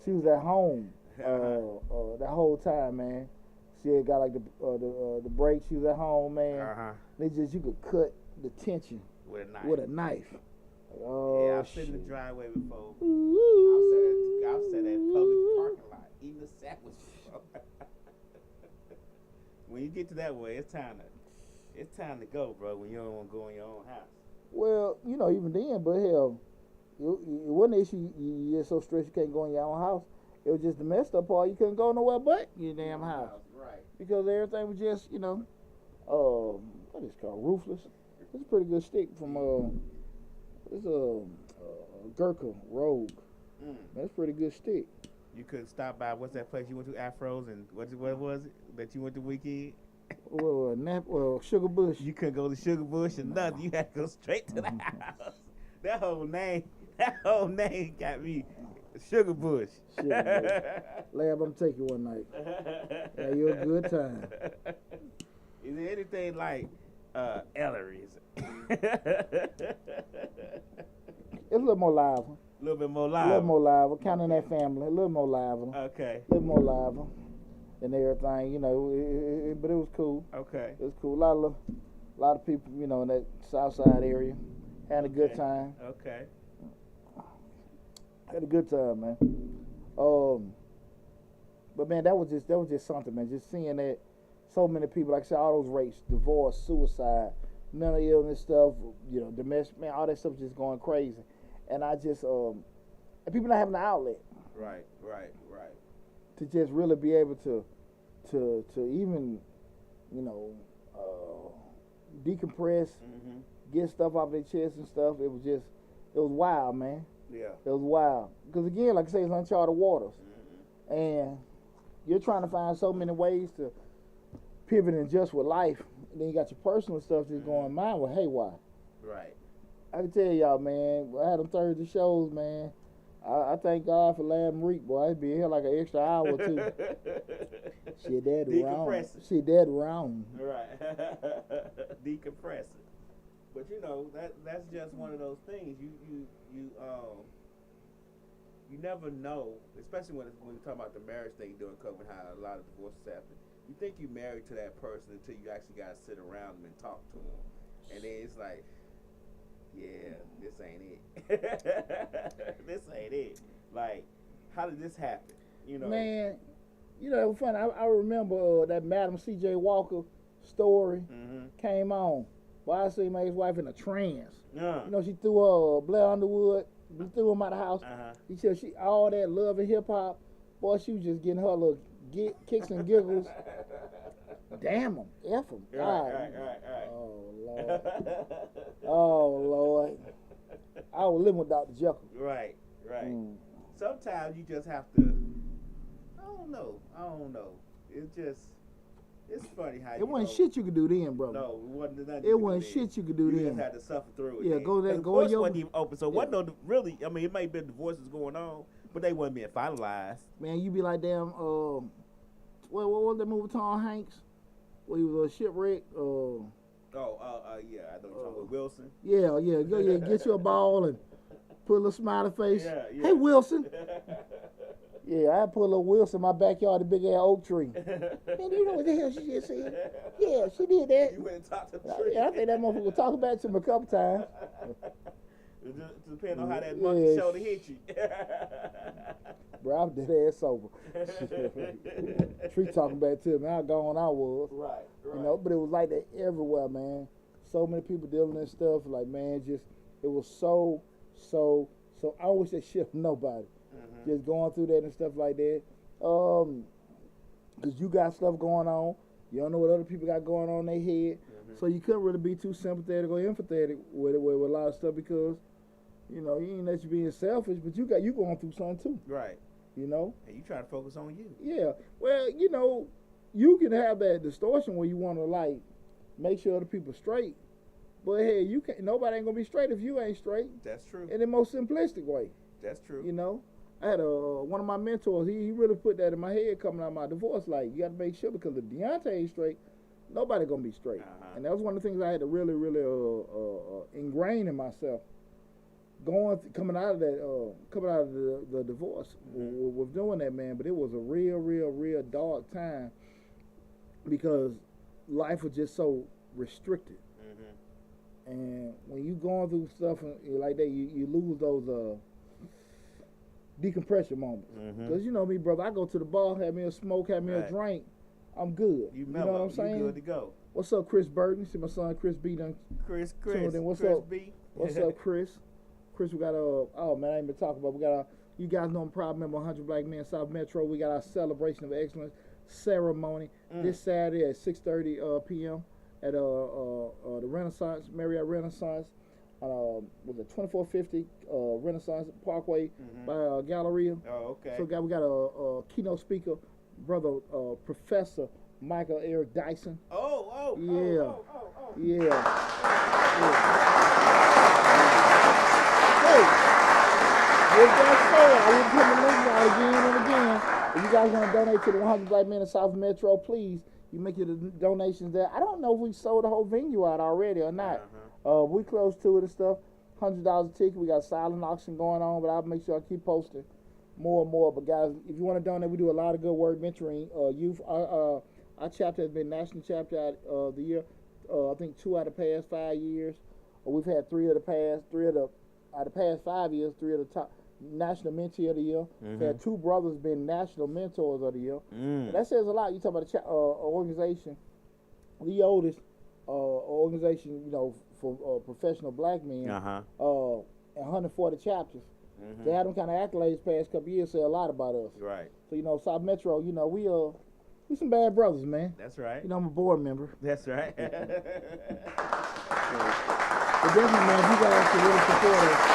S1: she was at home that whole time, man. She had got like the break. She was at home, man. They just, you could cut the tension with a knife. Like,
S2: yeah, I've sitting in the driveway before. I've sat at public parking lot eating a sandwich before. When you get to that way, it's time to go, bro. When you don't want to go in your own house.
S1: Well, you know, even then, but hell, it wasn't an issue. You're so stressed you can't go in your own house. It was just the messed up part. You couldn't go nowhere but your damn house.
S2: Right.
S1: Because everything was just, you know, what is it called? Ruthless. It's a pretty good stick from it's a Gurkha Rogue. That's a pretty good stick.
S2: You couldn't stop by, what's that place you went to, Afros, and what was it that you went to weekend?
S1: Well, Sugar Bush.
S2: You couldn't go to Sugar Bush or nothing. You had to go straight to the house. That whole name got me Sugar Bush.
S1: Lab, I'm taking you one night. Yeah, you're a good time.
S2: Is there anything like Ellery's?
S1: It's a little more lively.
S2: A little bit more live.
S1: A little more lively. Counting that family, a little more lively.
S2: Okay.
S1: A little more lively. And everything, you know, but it was cool.
S2: Okay.
S1: It was cool. A lot of people, you know, in that South Side area had a good time.
S2: Okay.
S1: Had a good time, man. But man, that was just something, man. Just seeing that so many people, like I said, all those rapes, divorce, suicide, mental illness stuff, you know, domestic, man, all that stuff just going crazy. And I just, and people not having an outlet.
S2: Right.
S1: To just really be able to even, you know, decompress, get stuff off their chest and stuff. It was wild, man.
S2: Yeah.
S1: It was wild. Because again, like I say, it's uncharted waters. And you're trying to find so many ways to pivot and adjust with life. And then you got your personal stuff just going, mine was haywire.
S2: Right.
S1: I can tell y'all, man, I had them Thursday shows, man. I thank God for Lamb Reek, boy. I'd be here like an extra hour or two. Shit, that round. Shit, that round.
S2: Right. Decompressing. But you know, that's just one of those things. You never know, especially when you're talking about the marriage thing during COVID, how a lot of divorces happen. You think you're married to that person until you actually got to sit around them and talk to them. And then it's like, yeah, this ain't it. This ain't it. Like, how did this happen? You know,
S1: man. You know, it was funny. I remember that Madam C.J. Walker story came on. Well, I see my ex-wife in a trance. You know, she threw Blair Underwood. We threw him out of the house. He said she all that love and hip hop. Boy, she was just getting her little kicks and giggles. Damn him, F him.
S2: Right.
S1: Oh Lord. Oh Lord. I was living with Dr. Jekyll.
S2: Right. Sometimes you just have to. I don't know. It's funny how
S1: it wasn't shit you could do then, brother.
S2: No, it wasn't nothing.
S1: It wasn't shit you could do then.
S2: You just had to suffer through it.
S1: Yeah, go there.
S2: The divorce wasn't even open, so wasn't no really. I mean, it may have been divorces going on, but they wasn't being finalized.
S1: Man, you be like, damn. What was that movie, Tom Hanks? Where he was a shipwreck.
S2: Yeah, I know you're talking about Wilson.
S1: Yeah. Go get you a ball and put a little smiley face.
S2: Yeah.
S1: Hey, Wilson. Yeah, I put a little Wilson in my backyard, the big ass oak tree. Man, do you know what the hell she just said? Yeah, she did that.
S2: You went and talked to the tree.
S1: Yeah, I think that motherfucker talking back to me a couple times.
S2: It just depends on how that monkey shoulder hit you.
S1: Bro, I'm dead ass sober. Tree talking back to me. How gone I was.
S2: Right.
S1: You know, but it was like that everywhere, man. So many people dealing with stuff. Like, man, it was so. I wish that shit on nobody. Just going through that and stuff like that. Because you got stuff going on. You don't know what other people got going on in their head. So you couldn't really be too sympathetic or empathetic with a lot of stuff because, you know, you ain't that you being selfish, but you going through something too.
S2: Right.
S1: You know?
S2: And you try to focus on you.
S1: Yeah. Well, you know, you can have that distortion where you want to, like, make sure other people straight. But, hey, nobody ain't going to be straight if you ain't straight.
S2: That's true.
S1: In the most simplistic way.
S2: That's true.
S1: You know? I had one of my mentors, he really put that in my head coming out of my divorce. Like, you got to make sure because if Deonte ain't straight, nobody going to be straight. And that was one of the things I had to really, really ingrain in myself. Coming out of the divorce with doing that, man. But it was a real dark time because life was just so restricted. And when you going through stuff like that, you lose those decompression moments. Because you know me, brother, I go to the bar, have me a smoke, have me a drink, I'm good.
S2: You
S1: know what I'm saying?
S2: You good to go.
S1: What's up, Chris Burden? See my son Chris B done.
S2: Chris.
S1: What's
S2: Chris
S1: up?
S2: B.
S1: What's up, Chris? Chris, we got oh man, I ain't been talking about. We got you guys know I'm proud member 100 Black Men South Metro. We got our celebration of excellence ceremony this Saturday at 6:30 p.m. at the Renaissance Marriott Renaissance. Was it 2450 Renaissance Parkway by Galleria.
S2: Oh, okay.
S1: So we got a keynote speaker, brother Professor Michael Eric Dyson. With that said, I will put the link out again and again. If you guys want to donate to the 100 Black Men of South Metro, please, you make your donations there. I don't know if we sold the whole venue out already or not. We close to it and stuff. $100 a ticket. We got a silent auction going on, but I'll make sure I keep posting more and more. But guys, if you want to donate, we do a lot of good work mentoring youth. Our chapter has been national chapter of the year. I think 2 out of the past 5 years. We've had 3 of the past 5 years, 3 of the top national mentee of the year. We've had 2 brothers been national mentors of the year. That says a lot. You talk about the organization, the oldest organization, you know, for professional black men, 140 chapters. They had them kind of accolades past couple years, say a lot about us.
S2: Right.
S1: So, you know, South Metro, you know, we some bad brothers, man.
S2: That's right.
S1: You know, I'm a board member.
S2: That's right.
S1: But definitely, man, you guys can really support us.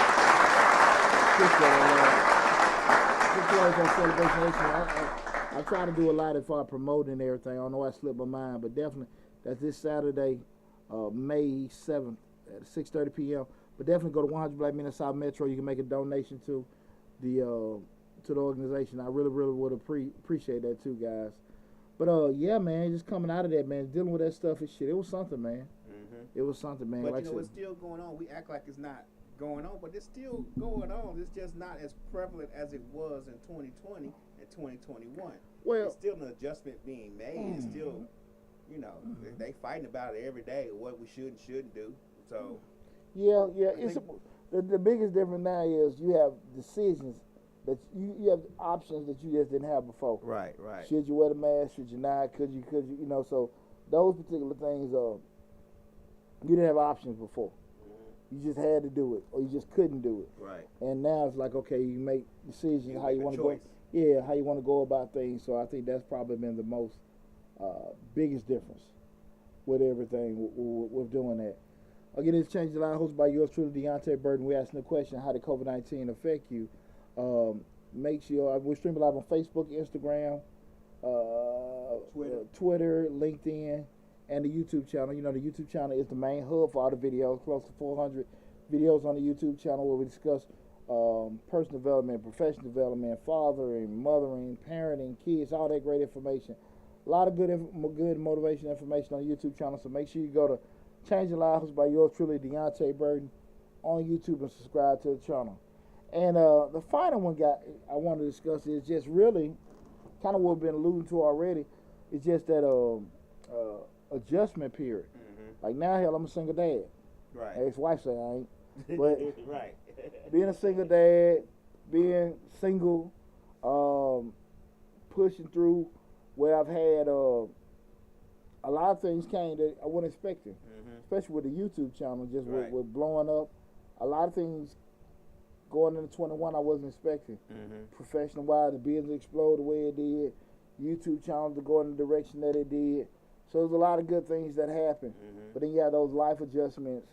S1: Celebration Nation. I try to do a lot if I promote and everything. I don't know, I slipped my mind, but definitely that's this Saturday, May 7th at 6:30 p.m. But definitely go to 100 Black Men in South Metro. You can make a donation to the organization. I really would appreciate that too, guys. But yeah, man, just coming out of that, man, dealing with that stuff and shit, it was something, man. It was something, man.
S2: But
S1: like
S2: you know, it's still going on. We act like it's not going on, but it's still going on. It's just not as prevalent as it was in 2020 and 2021.
S1: Well,
S2: it's still an adjustment being made. It's still, you know, they fighting about it every day, what we should and shouldn't do. So
S1: yeah. It's the biggest difference now is you have decisions that you have options that you just didn't have before.
S2: Right.
S1: Should you wear the mask? Should you not? Could you? You know, so those particular things, you didn't have options before. You just had to do it, or you just couldn't do it.
S2: Right.
S1: And now it's like, okay, you make decisions how you want to go.
S2: Yeah,
S1: how you want to go about things. So I think that's probably been the most biggest difference with everything with doing that. Again, it's Change the Line, hosted by yours truly, Deonte Burden. We're asking the question: how did COVID-19 affect you? Make sure we're streaming live on Facebook, Instagram, Twitter, LinkedIn, and the YouTube channel. You know, the YouTube channel is the main hub for all the videos. Close to 400 videos on the YouTube channel where we discuss personal development, professional development, fathering, mothering, parenting, kids, all that great information. A lot of good motivation information on the YouTube channel. So make sure you go to Change the Lives by yours truly, Deonte Burden, on YouTube and subscribe to the channel. And the final one I want to discuss is just really kind of what we've been alluding to already. It's just that adjustment period. Like now, hell, I'm a single dad.
S2: Right.
S1: Ex-wife say I ain't. But
S2: right.
S1: Being a single dad, being single, pushing through where I've had a lot of things came that I wasn't expecting, especially with the YouTube channel, just with blowing up. A lot of things going into 21 I wasn't expecting. Professional-wise, the business exploded the way it did. YouTube channel to go in the direction that it did. So there's a lot of good things that happened. But then you have those life adjustments.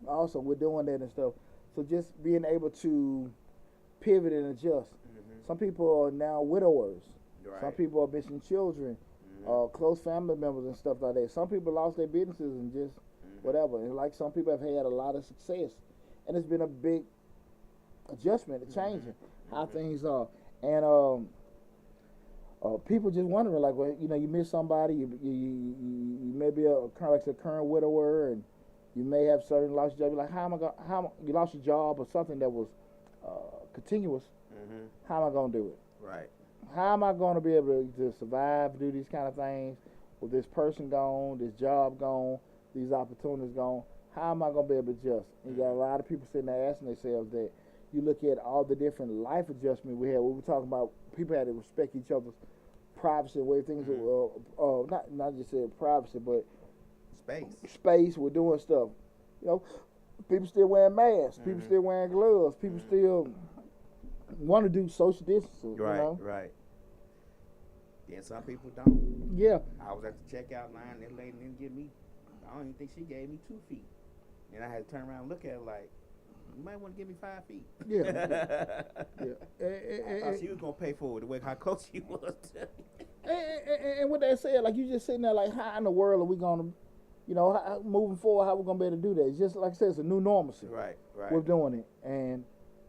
S1: Also, we're doing that and stuff. So just being able to pivot and adjust. Some people are now widowers. Some people are missing children, close family members and stuff like that. Some people lost their businesses and just whatever. And like some people have had a lot of success. And it's been a big adjustment, changing how things are. And people just wondering, like, well, you know, you miss somebody, you may be a current widower, and you may have certain lost your job. You're like, how you lost your job or something that was continuous? How am I gonna do it?
S2: Right.
S1: How am I gonna be able to survive, do these kind of things with this person gone, this job gone, these opportunities gone? How am I gonna be able to adjust? And you got a lot of people sitting there asking themselves that. You look at all the different life adjustments we had. We were talking about people had to respect each other's privacy, the way things not just said privacy, but space. We're doing stuff. You know, people still wearing masks. People still wearing gloves. People still want to do social distancing.
S2: Right,
S1: you know?
S2: right. Then some people don't.
S1: Yeah.
S2: I was at the checkout line. That lady didn't give me. I don't even think she gave me 2 feet. And I had to turn around and look at her like, you might want to give me 5 feet. Yeah. I thought she was going to pay for it the way how close she was.
S1: And with that said, like, you just sitting there like, how in the world are we going to, you know, moving forward, how we going to be able to do that? It's just, like I said, it's a new normalcy.
S2: Right.
S1: We're doing it. And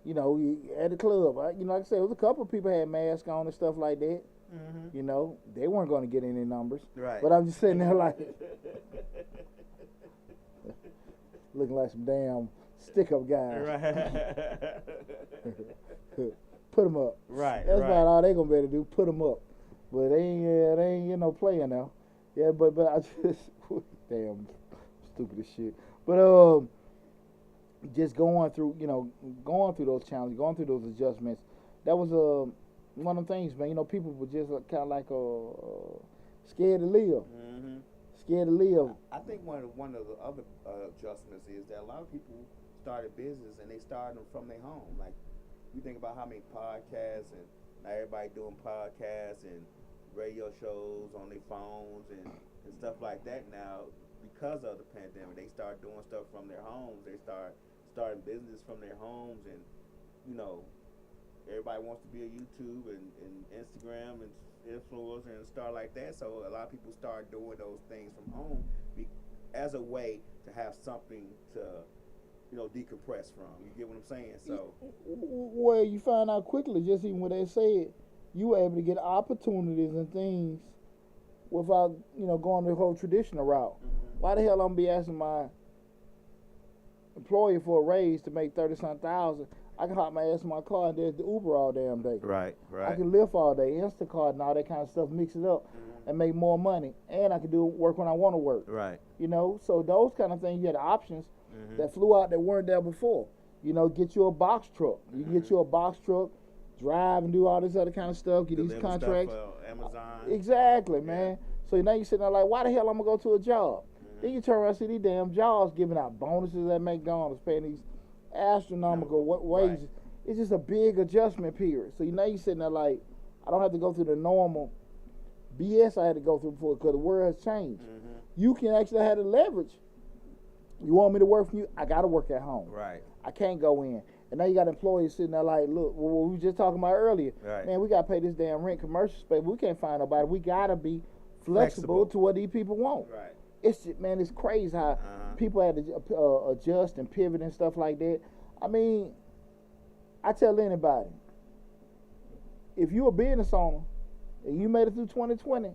S1: You know, at the club, right? You know, like I said, there was a couple of people had masks on and stuff like that.
S2: Mm-hmm.
S1: You know, they weren't going to get any numbers.
S2: Right.
S1: But I'm just sitting there like, looking like some damn stick-up guys.
S2: Right.
S1: Put them up.
S2: Right.
S1: That's
S2: right.
S1: about all they gonna be able to do. Put them up. But they ain't you know playing now. Yeah, but I just damn stupid as shit. But just going through those challenges, going through those adjustments. That was one of the things, man. You know, people were just kind of like scared to live.
S2: Mm-hmm.
S1: Scared to live.
S2: I think one of the other adjustments is that a lot of people started business and they started them from their home. Like, you think about how many podcasts and now everybody doing podcasts and radio shows on their phones and stuff like that now because of the pandemic. They start doing stuff from their homes. They starting business from their homes, and you know, everybody wants to be a YouTube and Instagram and influencer and stuff like that. So a lot of people start doing those things from home as a way to have something to, you know, decompress from. You get what I'm saying? So,
S1: well, you find out quickly, just even what they said, you were able to get opportunities and things without, you know, going the whole traditional route.
S2: mm-hmm.
S1: Why the hell I'm be asking my employer for a raise to make 30-something thousand? I can hop my ass in my car and there's the Uber all damn day.
S2: Right.
S1: I can Lyft all day, Instacart and all that kind of stuff, mix it up and make more money. And I can do work when I want to work.
S2: Right.
S1: You know, so those kind of things, you had options that flew out that weren't there before. You know, get you a box truck. You can get you a box truck, drive and do all this other kind of stuff, get these contracts.
S2: Stuff for Amazon.
S1: Exactly, man. So now you're sitting there like, why the hell I'm going to go to a job? Then you turn around and see these damn jobs giving out bonuses at McDonald's, paying these astronomical wages. Right. It's just a big adjustment period. So now you're sitting there like, I don't have to go through the normal BS I had to go through before because the world has changed. You can actually have the leverage. You want me to work for you? I got to work at home.
S2: Right.
S1: I can't go in. And now you got employees sitting there like, look, what we were just talking about earlier.
S2: Right.
S1: Man, we got to pay this damn rent, commercial space. We can't find nobody. We got to be flexible to what these people want.
S2: Right.
S1: It's crazy how people had to adjust and pivot and stuff like that. I mean, I tell anybody, if you're a business owner and you made it through 2020,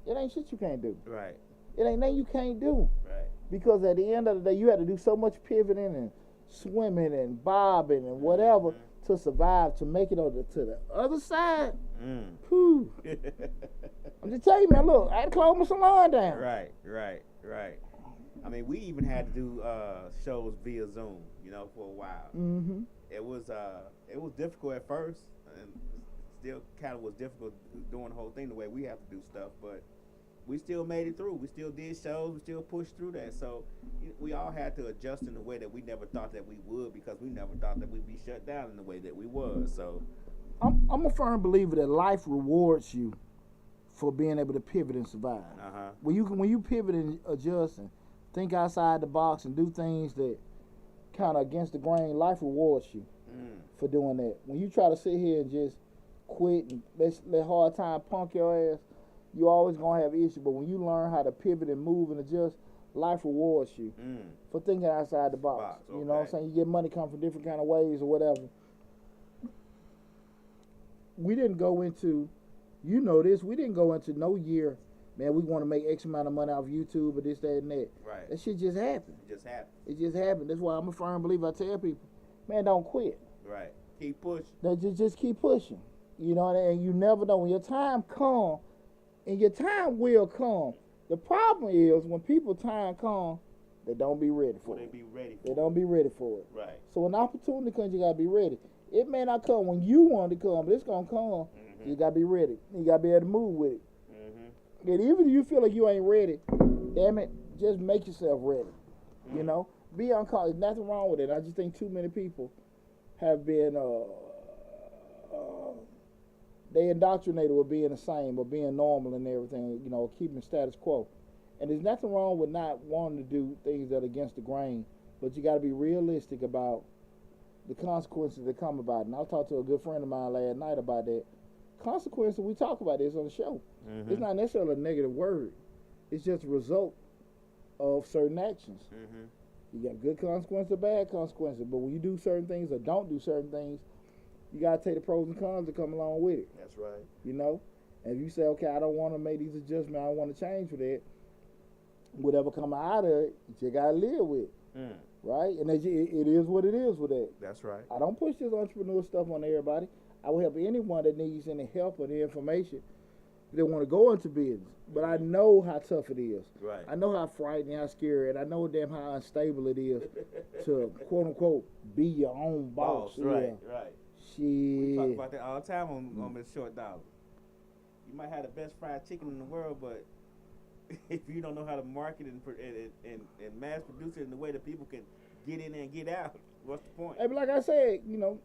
S1: it ain't shit you can't do.
S2: Right.
S1: It ain't nothing you can't do.
S2: Right.
S1: Because at the end of the day, you had to do so much pivoting and swimming and bobbing and whatever to survive, to make it to the other side. Whew. I'm just telling you, man, look, I had to close my salon down.
S2: Right. I mean, we even had to do shows via Zoom, you know, for a while.
S1: Mm-hmm.
S2: It was difficult at first, and still kind of was difficult doing the whole thing the way we have to do stuff, but we still made it through. We still did shows. We still pushed through that. So we all had to adjust in a way that we never thought that we would, because we never thought that we'd be shut down in the way that we was. So
S1: I'm a firm believer that life rewards you for being able to pivot and survive. When you pivot and adjust and think outside the box and do things that kind of against the grain, life rewards you for doing that. When you try to sit here and just quit and let hard time punk your ass, you always gonna have issues. But when you learn how to pivot and move and adjust, life rewards you for thinking outside the box. You know what I'm saying? You get money come from different kind of ways or whatever. We didn't go into, you know this, we didn't go into no year, man, we want to make X amount of money off YouTube or this, that, and that.
S2: Right.
S1: That shit just happened.
S2: It just happened.
S1: That's why I'm a firm believer. I tell people, man, don't quit.
S2: Right. Keep pushing.
S1: Just keep pushing. You know, and you never know when your time comes, and your time will come. The problem is when people time come, they don't be ready for it. They don't be ready for it.
S2: Right.
S1: So when opportunity comes, you gotta be ready. It may not come when you want it to come, but it's gonna come. You gotta be ready. You gotta be able to move with it. And even if you feel like you ain't ready, damn it, just make yourself ready. You know, be uncomfortable. There's nothing wrong with it. I just think too many people have been they indoctrinated with being the same or being normal and everything, you know, keeping status quo. And there's nothing wrong with not wanting to do things that are against the grain, but you got to be realistic about the consequences that come about it. And I talked to a good friend of mine last night about that. Consequences, we talk about this on the show. It's not necessarily a negative word. It's just a result of certain actions. You got good consequences or bad consequences. But when you do certain things or don't do certain things, you gotta take the pros and cons that come along with it.
S2: That's right.
S1: You know, and if you say, okay, I don't want to make these adjustments, I don't want to change for that. Whatever come out of it, you gotta live with, right? And it is what it is with that.
S2: That's right.
S1: I don't push this entrepreneur stuff on everybody. I will help anyone that needs any help or the information that want to go into business. But I know how tough it is.
S2: Right.
S1: I know how frightening, how scary, and I know damn how unstable it is to quote unquote be your own boss.
S2: Right, right.
S1: Shit.
S2: We talk about that all the time on this Short Dollar. You might have the best fried chicken in the world, but if you don't know how to market and mass produce it in the way that people can get in and get out, what's the point?
S1: Hey, but like I said, you know,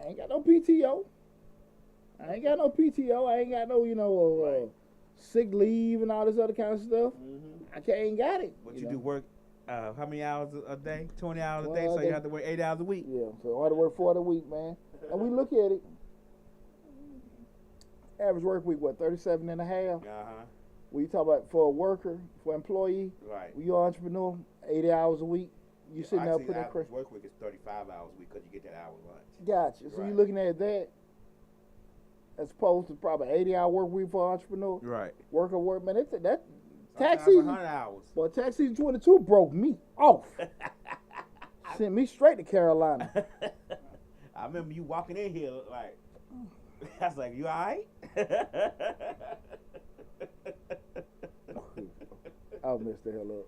S1: I ain't got no PTO. I ain't got no sick leave and all this other kind of stuff. I ain't got it.
S2: But you do work how many hours a day? 20 hours a day, so you have to work 8 hours a week.
S1: Yeah, so I have to work 40 a week, man. And we look at it. Average work week, what, 37 and a half? When you talk about for a worker, for an employee,
S2: right?
S1: When you're an entrepreneur, 80 hours a week. You sitting there putting that pressure.
S2: Work week is 35 hours a week because you get that hour lunch.
S1: Gotcha. So you're looking at that as opposed to probably 80-hour work week for an entrepreneur.
S2: Right.
S1: Work, man. That
S2: tax season. 100 hours.
S1: Boy, tax season 22 broke me off. Sent me straight to Carolina.
S2: I remember you walking in here like, I was like, you all right?
S1: I messed the hell up.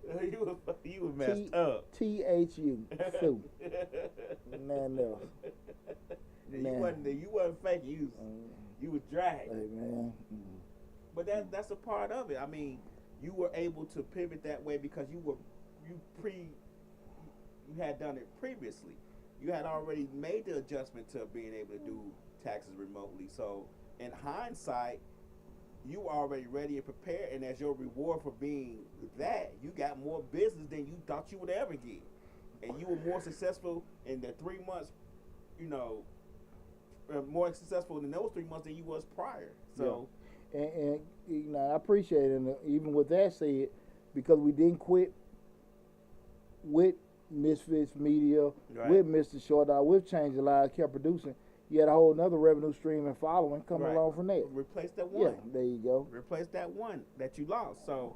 S2: You were messed up.
S1: THU. Nothing else.
S2: You wasn't faking. You was dragged.
S1: Hey, man.
S2: But that's a part of it. I mean, you were able to pivot that way because you had done it previously. You had already made the adjustment to being able to do taxes remotely. So in hindsight, you were already ready and prepared, and as your reward for being that, you got more business than you thought you would ever get. And you were more successful in the 3 months, more successful in those 3 months than you was prior. So,
S1: and I appreciate it. And even with that said, because we didn't quit with Misfits Media, with Mr. Short Dog, with Change Your Lives, kept producing. You had a whole another revenue stream and following coming along from that.
S2: Replace that one.
S1: Yeah, there you go.
S2: Replace that one that you lost. So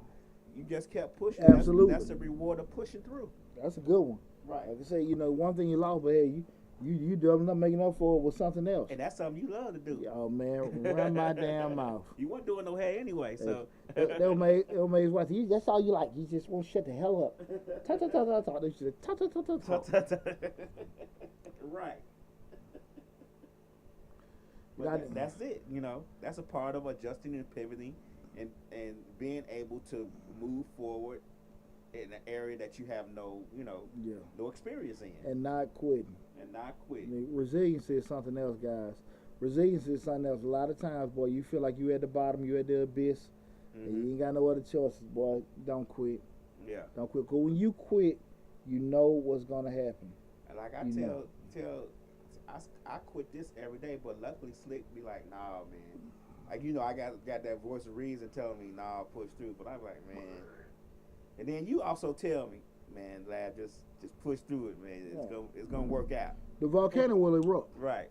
S2: you just kept pushing.
S1: Absolutely.
S2: That's the reward of pushing through.
S1: That's a good one.
S2: Right.
S1: Like I say, one thing you lost, but hey, you doubling up, making up for it with something else.
S2: And that's something you love to do.
S1: Oh man, run my damn mouth.
S2: You weren't doing no hair anyway, so.
S1: They'll make his wife. That's all you like. You just won't shut the hell up. Ta ta ta ta ta. They should ta ta ta ta ta.
S2: Right. But that's it. That's a part of adjusting and pivoting, and being able to move forward in an area that you have no experience in,
S1: and not quitting. Resilience is something else, guys. Resilience is something else. A lot of times, boy, you feel like you at the bottom, you at the abyss, and you ain't got no other choices, boy. Don't quit.
S2: Yeah.
S1: Don't quit. Cause when you quit, you know what's gonna happen.
S2: And like I I quit this every day, but luckily Slick be like, nah, man. Like, I got that voice of reason telling me, nah, push through. But I'm like, man. And then you also tell me, man, lad, just push through it, man. It's gonna work out.
S1: The volcano will erupt.
S2: Right.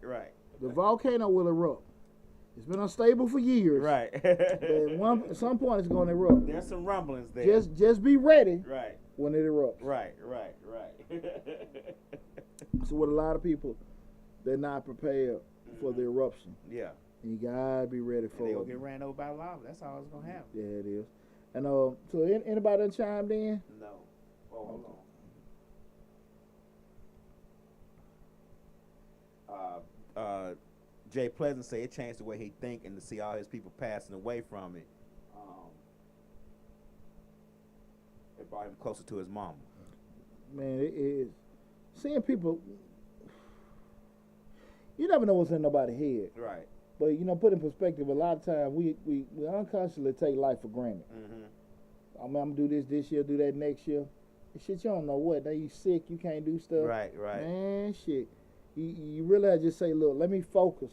S1: The volcano will erupt. It's been unstable for years.
S2: Right.
S1: But at some point, it's gonna erupt.
S2: There's some rumblings there.
S1: Just be ready.
S2: Right.
S1: When it erupts.
S2: Right.
S1: So with a lot of people, they're not prepared for the eruption.
S2: Yeah.
S1: And you gotta be ready for it.
S2: They gonna get ran over by lava. That's all it's gonna happen.
S1: Yeah, it is. And so anybody done chimed in?
S2: No. Oh, hold on. Jay Pleasant said it changed the way he think, and to see all his people passing away from it, it brought him closer to his mama.
S1: Man, it is. Seeing people, you never know what's in nobody's head.
S2: Right.
S1: But, put in perspective, a lot of times we unconsciously take life for granted. I'm going to do this year, do that next year. Shit, you don't know what. Now you sick, you can't do stuff.
S2: Right.
S1: Man, shit. You really have to just say, look, let me focus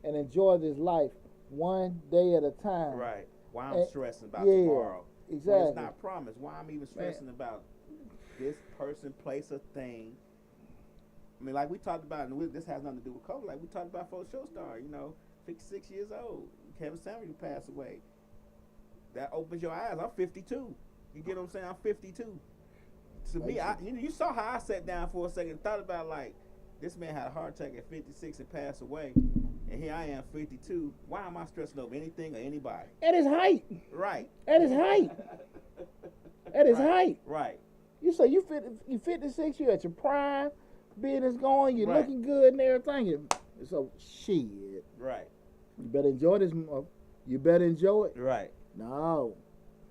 S1: and enjoy this life one day at a time.
S2: Right. Why I'm stressing about tomorrow.
S1: Exactly.
S2: When it's not promised. Why I'm even stressing about this person, place, or thing. I mean, like we talked about, and this has nothing to do with COVID. Like we talked about for the show star, 56 years old. Kevin Samuel passed away. That opens your eyes. I'm 52. You get what I'm saying? I'm 52. To me, you saw how I sat down for a second and thought about, like, this man had a heart attack at 56 and passed away, and here I am, 52. Why am I stressing over anything or anybody?
S1: At his height.
S2: Right.
S1: At his height. At his height.
S2: Right.
S1: You say you 56, you at your prime, business going, you're looking good and everything. So, shit.
S2: Right.
S1: You better enjoy this month. You better enjoy it.
S2: Right.
S1: No.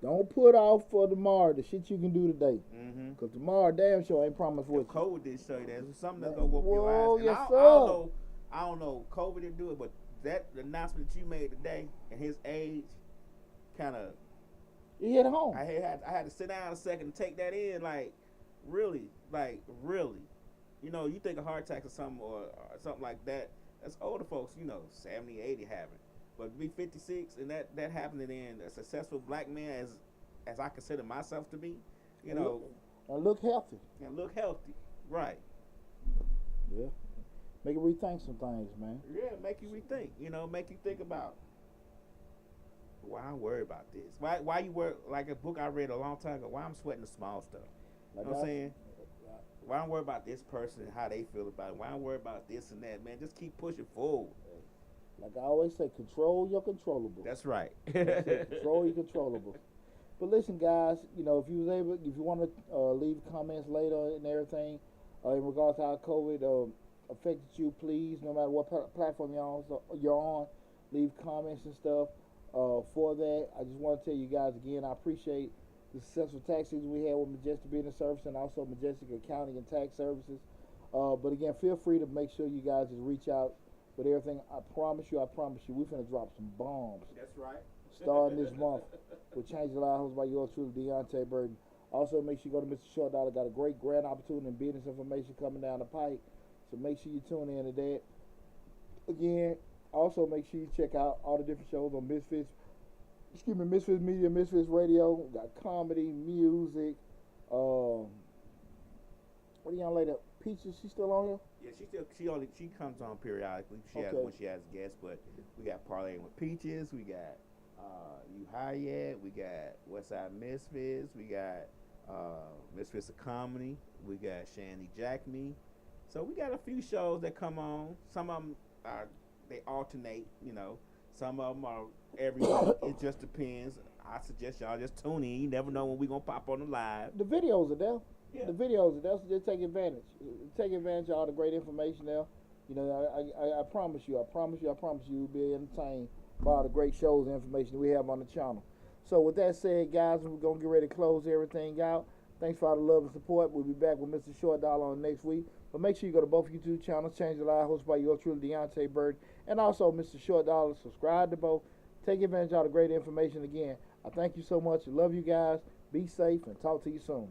S1: Don't put off for tomorrow the shit you can do today.
S2: Mm-hmm.
S1: Because tomorrow damn sure ain't promised for you.
S2: COVID did show you that. It's something that's going to whoop your eyes.
S1: Yes,
S2: I don't know. COVID didn't do it, but that announcement that you made today and his age kind of...
S1: He hit home.
S2: I had to sit down a second and take that in. Like, really. You think of heart attacks or something like that. That's older folks, 70, 80 having. But to be 56 and that happening in a successful black man as I consider myself to be,
S1: And look healthy.
S2: And look healthy. Right.
S1: Yeah. Make you rethink some things, man.
S2: Yeah, make you rethink. Make you think about why I'm worried about this. Why you worry, like a book I read a long time ago, why I'm sweating the small stuff. You know what I'm saying? Why I'm worried about this person and how they feel about it. Why I'm worried about this and that, man. Just keep pushing forward.
S1: Like I always say, control your controllables.
S2: That's right.
S1: Control your controllables. But listen, guys, if you want to leave comments later and everything in regards to how COVID affected you, please, no matter what platform you're on, leave comments and stuff for that. I just want to tell you guys again, I appreciate the successful tax season we had with Majestic Business Service and also Majestic Accounting and Tax Services. But again, feel free to make sure you guys just reach out with everything. I promise you, we're finna drop some bombs.
S2: That's right.
S1: Starting this month with Change the Lives by yours truly, Deonte Burden. Also, make sure you go to Mr. Short Dollar. Got a great grant opportunity and business information coming down the pike. So make sure you tune in to that. Again, also make sure you check out all the different shows on Misfits Media, Misfits Radio. We got comedy, music. What a young lady, Peaches, she still on here?
S2: Yeah, she comes on periodically. When she has guests, but we got Parlaying with Peaches, we got You Hayat, we got Westside Misfits, we got Misfits of Comedy, we got Shandy Jack Me. So we got a few shows that come on. Some of them they alternate, Some of them are every week. It just depends. I suggest y'all just tune in. You never know when we gonna pop on the live.
S1: The videos are there.
S2: Yeah.
S1: The videos are there, so just take advantage. Take advantage of all the great information there. I promise you, you'll be entertained by all the great shows and information we have on the channel. So with that said, guys, we're gonna get ready to close everything out. Thanks for all the love and support. We'll be back with Mr. Short Dollar on next week. But make sure you go to both YouTube channels, Change the Live, hosted by yours truly, Deonte Burden, and also Mr. Short Dollar. Subscribe to both. Take advantage of all the great information again. I thank you so much. I love you guys. Be safe and talk to you soon.